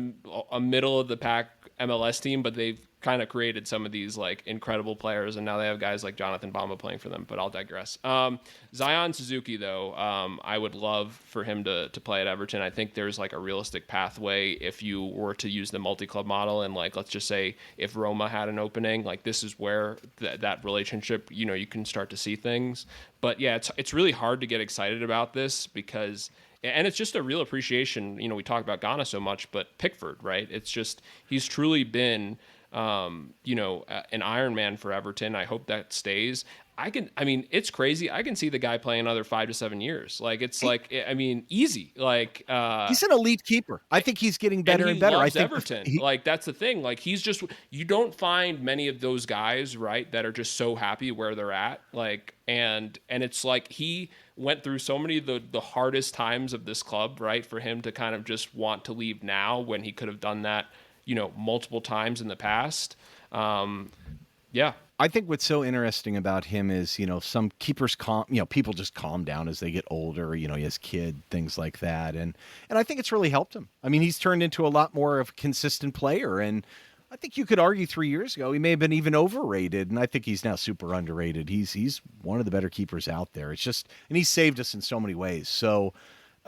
middle of the pack MLS team, but they've kind of created some of these like incredible players, and now they have guys like Jonathan Bamba playing for them. But I'll digress. Zion Suzuki, though, I would love for him to play at Everton. I think there's like a realistic pathway if you were to use the multi-club model, and like, let's just say if Roma had an opening, like this is where that relationship, you can start to see things. But yeah, it's really hard to get excited about this because. And it's just a real appreciation. We talk about Ghana so much, but Pickford, right? It's just, he's truly been, an Iron Man for Everton. I hope that stays. It's crazy. I can see the guy playing another 5 to 7 years. Like, it's easy. Like, he's an elite keeper. I think he's getting better and better. I think Everton. Like, that's the thing. Like, he's just, you don't find many of those guys, right, that are just so happy where they're at. Like, and it's like he went through so many of the hardest times of this club, right, for him to kind of just want to leave now when he could have done that, multiple times in the past. Yeah. I think what's so interesting about him is, some keepers people just calm down as they get older, he has kid, things like that. And I think it's really helped him. I mean, he's turned into a lot more of a consistent player. And I think you could argue 3 years ago, he may have been even overrated. And I think he's now super underrated. He's one of the better keepers out there. It's just, and he's saved us in so many ways. So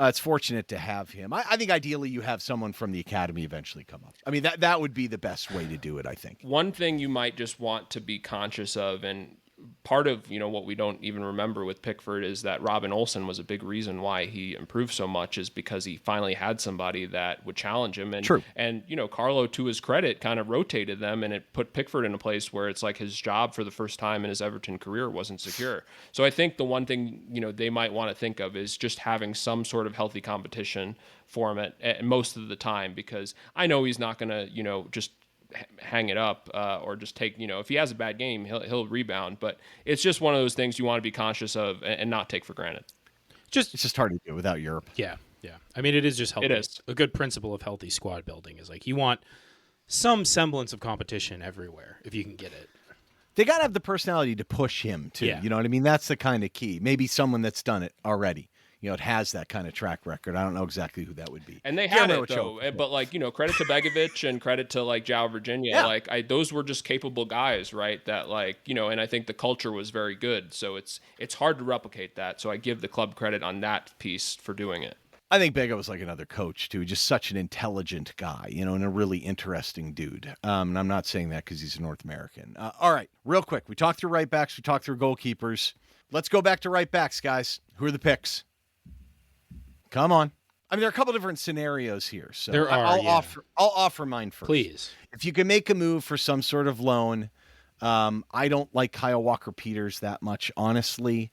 it's fortunate to have him. I think ideally you have someone from the academy eventually come up. I mean, that would be the best way to do it, I think. One thing you might just want to be conscious of, and part of, what we don't even remember with Pickford is that Robin Olsen was a big reason why he improved so much, is because he finally had somebody that would challenge him. And, True. And, Carlo, to his credit, kind of rotated them, and it put Pickford in a place where it's like his job for the first time in his Everton career wasn't secure. So I think the one thing, they might want to think of is just having some sort of healthy competition for him at most of the time, because I know he's not going to, just hang it up or just take, if he has a bad game, he'll rebound. But it's just one of those things you want to be conscious of and not take for granted. It's just hard to do without Europe. Yeah. I mean, it is just healthy. It is. A good principle of healthy squad building is like you want some semblance of competition everywhere if you can get it. They got to have the personality to push him too. Yeah. You know what I mean? That's the kind of key. Maybe someone that's done it already. It has that kind of track record. I don't know exactly who that would be. And they had it, though. But, credit to Begović and credit to, João Virgínia. Yeah. Those were just capable guys, right? That, and I think the culture was very good. So it's hard to replicate that. So I give the club credit on that piece for doing it. I think Bego was like another coach, too. Just such an intelligent guy, and a really interesting dude. And I'm not saying that because he's a North American. All right, real quick. We talked through right backs. We talked through goalkeepers. Let's go back to right backs, guys. Who are the picks? Come on. I mean, there are a couple different scenarios here. So there are, I'll offer mine first. Please. If you can make a move for some sort of loan, I don't like Kyle Walker-Peters that much, honestly.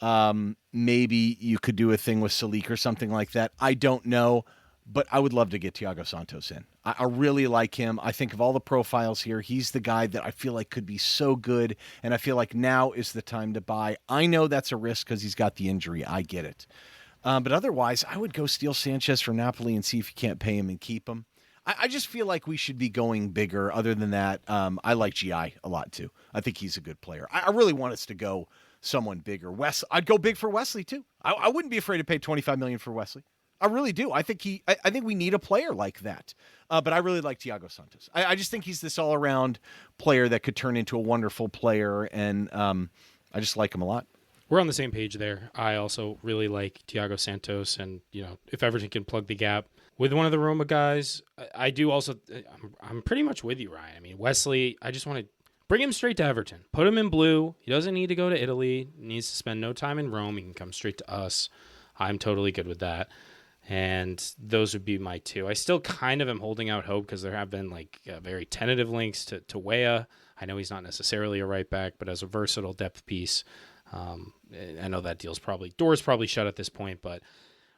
Maybe you could do a thing with Salik or something like that. I don't know. but I would love to get Tiago Santos in. I really like him. I think of all the profiles here, he's the guy that I feel like could be so good, and I feel like now is the time to buy. I know that's a risk because he's got the injury. I get it. But otherwise, I would go steal Sanchez from Napoli and see if you can't pay him and keep him. I just feel like we should be going bigger. Other than that, I like GI a lot too. I think he's a good player. I really want us to go someone bigger. I'd go big for Wesley too. I wouldn't be afraid to pay $25 million for Wesley. I really do. I think we need a player like that. But I really like Tiago Santos. I just think he's this all-around player that could turn into a wonderful player, and I just like him a lot. We're on the same page there. I also really like Tiago Santos, and if Everton can plug the gap with one of the Roma guys, I do also. I'm pretty much with you, Ryan. I mean, Wesley, I just want to bring him straight to Everton. Put him in blue. He doesn't need to go to Italy. He needs to spend no time in Rome. He can come straight to us. I'm totally good with that. And those would be my two. I still kind of am holding out hope because there have been very tentative links to Weah. I know he's not necessarily a right back, but as a versatile depth piece, I know that door's probably shut at this point, but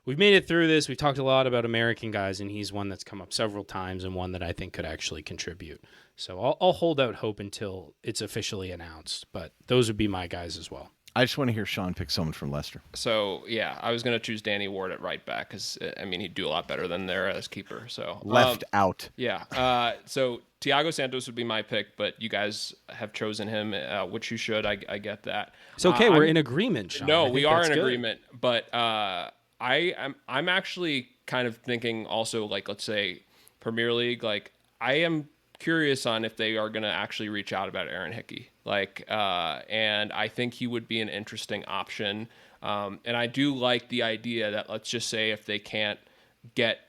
we've made it through this. We've talked a lot about American guys, and he's one that's come up several times and one that I think could actually contribute. So I'll hold out hope until it's officially announced, but those would be my guys as well. I just want to hear Sean pick someone from Leicester. So, yeah, I was going to choose Danny Ward at right back because, he'd do a lot better than there as keeper. So Left out. Yeah. So Tiago Santos would be my pick, but you guys have chosen him, which you should. I get that. It's okay. We're in agreement, Sean. No, we are in agreement. But I'm actually kind of thinking also, let's say Premier League. I am curious on if they are going to actually reach out about Aaron Hickey. And I think he would be an interesting option. And I do like the idea that, let's just say, if they can't get,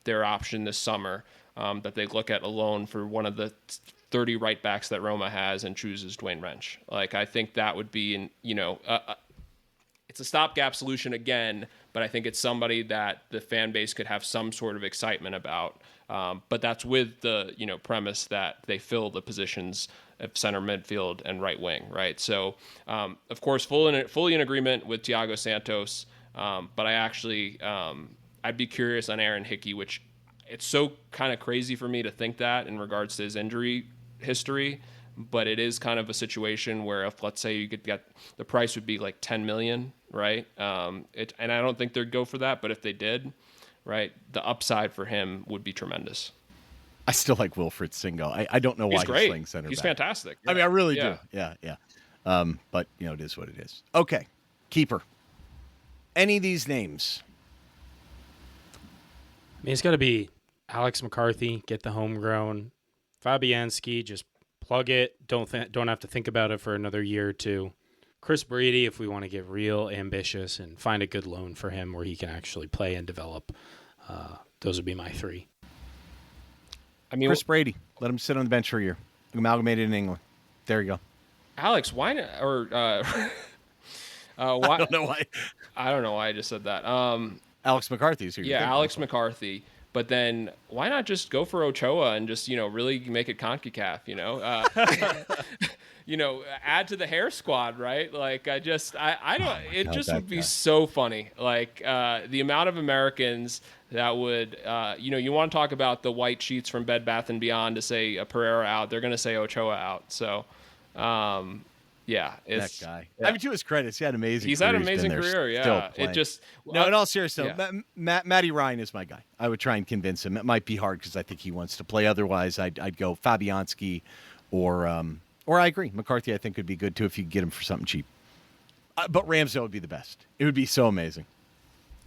their option this summer, that they look at a loan for one of the 30 right backs that Roma has and chooses Dwayne Wrench. I think that would be, it's a stopgap solution again, but I think it's somebody that the fan base could have some sort of excitement about. But that's with the, premise that they fill the positions of center midfield and right wing, right? So, of course, fully in agreement with Tiago Santos, but I actually, I'd be curious on Aaron Hickey, which it's so kind of crazy for me to think that in regards to his injury history, but it is kind of a situation where if, let's say, you could get, the price would be like 10 million, right? And I don't think they'd go for that, but if they did, right, the upside for him would be tremendous. I still like Wilfried Singo. I don't know why he's playing center back. He's fantastic. Yeah. I really do. Yeah. But, it is what it is. Okay, keeper. Any of these names? It's got to be Alex McCarthy, get the homegrown. Fabianski, just plug it. Don't have to think about it for another year or two. Chris Brady, if we want to get real ambitious and find a good loan for him where he can actually play and develop. Those would be my three. Chris Brady, let him sit on the bench for a year. Amalgamated in England. There you go. Alex, why not? Or why? I don't know why. I don't know why I just said that. Alex McCarthy's here. Yeah, Alex McCarthy. But then why not just go for Ochoa and just, really make it CONCACAF, add to the hair squad, right? I don't, it just would be so funny. The amount of Americans that would, you want to talk about the white sheets from Bed Bath & Beyond to say Pereira out, they're going to say Ochoa out. So, yeah, that guy. Yeah. To his credit, he had an amazing. He's had an amazing career. Yeah, it just no. In all seriousness, Matty Ryan is my guy. I would try and convince him. It might be hard because I think he wants to play. Otherwise, I'd go Fabianski, or I agree, McCarthy. I think would be good too if you could get him for something cheap. But Ramsdale would be the best. It would be so amazing.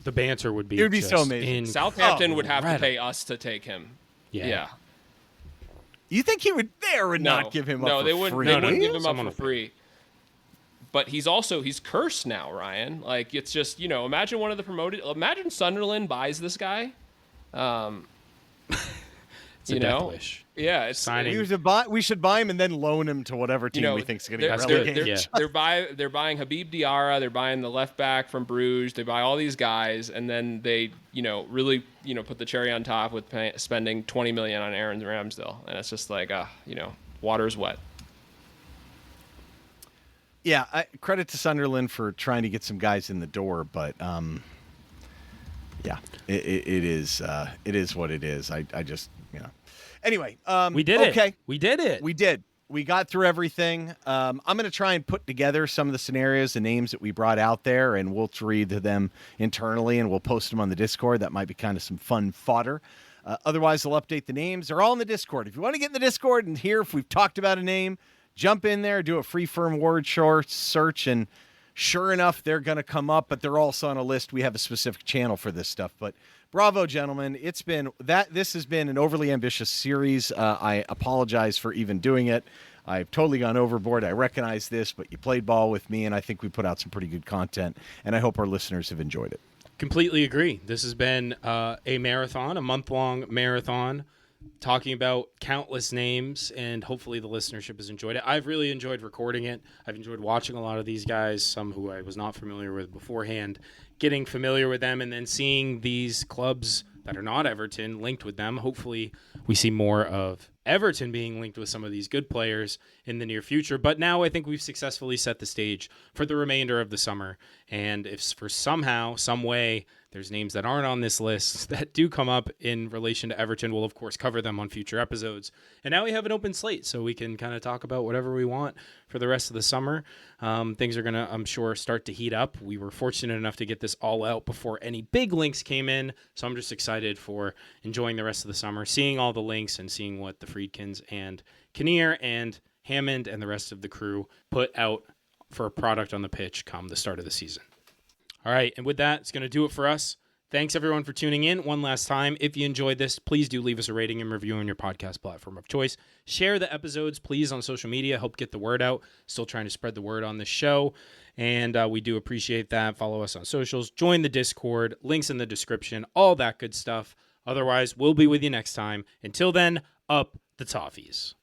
The banter would be. It would be so amazing. Southampton would have to pay us to take him. Yeah. You think he would not give him up for free? No, they wouldn't give him up for free. But he's cursed now, Ryan. It's just, imagine one of the promoted. Imagine Sunderland buys this guy. It's a death wish. Yeah, it's signing. We should buy him and then loan him to whatever team we think is going to get relegated. They're buying Habib Diarra. They're buying the left back from Bruges. They buy all these guys, and then they, really, put the cherry on top with spending $20 million on Aaron Ramsdale, and it's just water's wet. Yeah, credit to Sunderland for trying to get some guys in the door, but Yeah, it is. It is what it is. I just, Anyway, we did it. Okay, We did it. we did. We got through everything. I'm going to try and put together some of the scenarios and names that we brought out there, and we'll read them internally, and we'll post them on the Discord. That might be kind of some fun fodder. Otherwise, I'll update the names. They're all in the Discord. If you want to get in the Discord and hear if we've talked about a name, jump in there, do a free firm word search, and sure enough, they're going to come up, but they're also on a list. We have a specific channel for this stuff. But bravo, gentlemen. This has been an overly ambitious series. I apologize for even doing it. I've totally gone overboard. I recognize this, but you played ball with me, and I think we put out some pretty good content, and I hope our listeners have enjoyed it. Completely agree. This has been a marathon, a month-long marathon, talking about countless names, and hopefully the listenership has enjoyed it. I've really enjoyed recording it. I've enjoyed watching a lot of these guys, some who I was not familiar with beforehand, getting familiar with them, and then seeing these clubs that are not Everton linked with them. Hopefully we see more of Everton being linked with some of these good players in the near future. But now I think we've successfully set the stage for the remainder of the summer. And if for somehow, some way, there's names that aren't on this list that do come up in relation to Everton, we'll of course cover them on future episodes. And now we have an open slate, so we can kind of talk about whatever we want for the rest of the summer. Things are going to, I'm sure, start to heat up. We were fortunate enough to get this all out before any big links came in, so I'm just excited for enjoying the rest of the summer, seeing all the links and seeing what the Friedkins and Kinnear and Hammond and the rest of the crew put out for a product on the pitch come the start of the season. All right, and with that, it's going to do it for us. Thanks, everyone, for tuning in. One last time, if you enjoyed this, please do leave us a rating and review on your podcast platform of choice. Share the episodes, please, on social media. Help get the word out. Still trying to spread the word on this show, and we do appreciate that. Follow us on socials. Join the Discord. Links in the description. All that good stuff. Otherwise, we'll be with you next time. Until then, up the Toffees.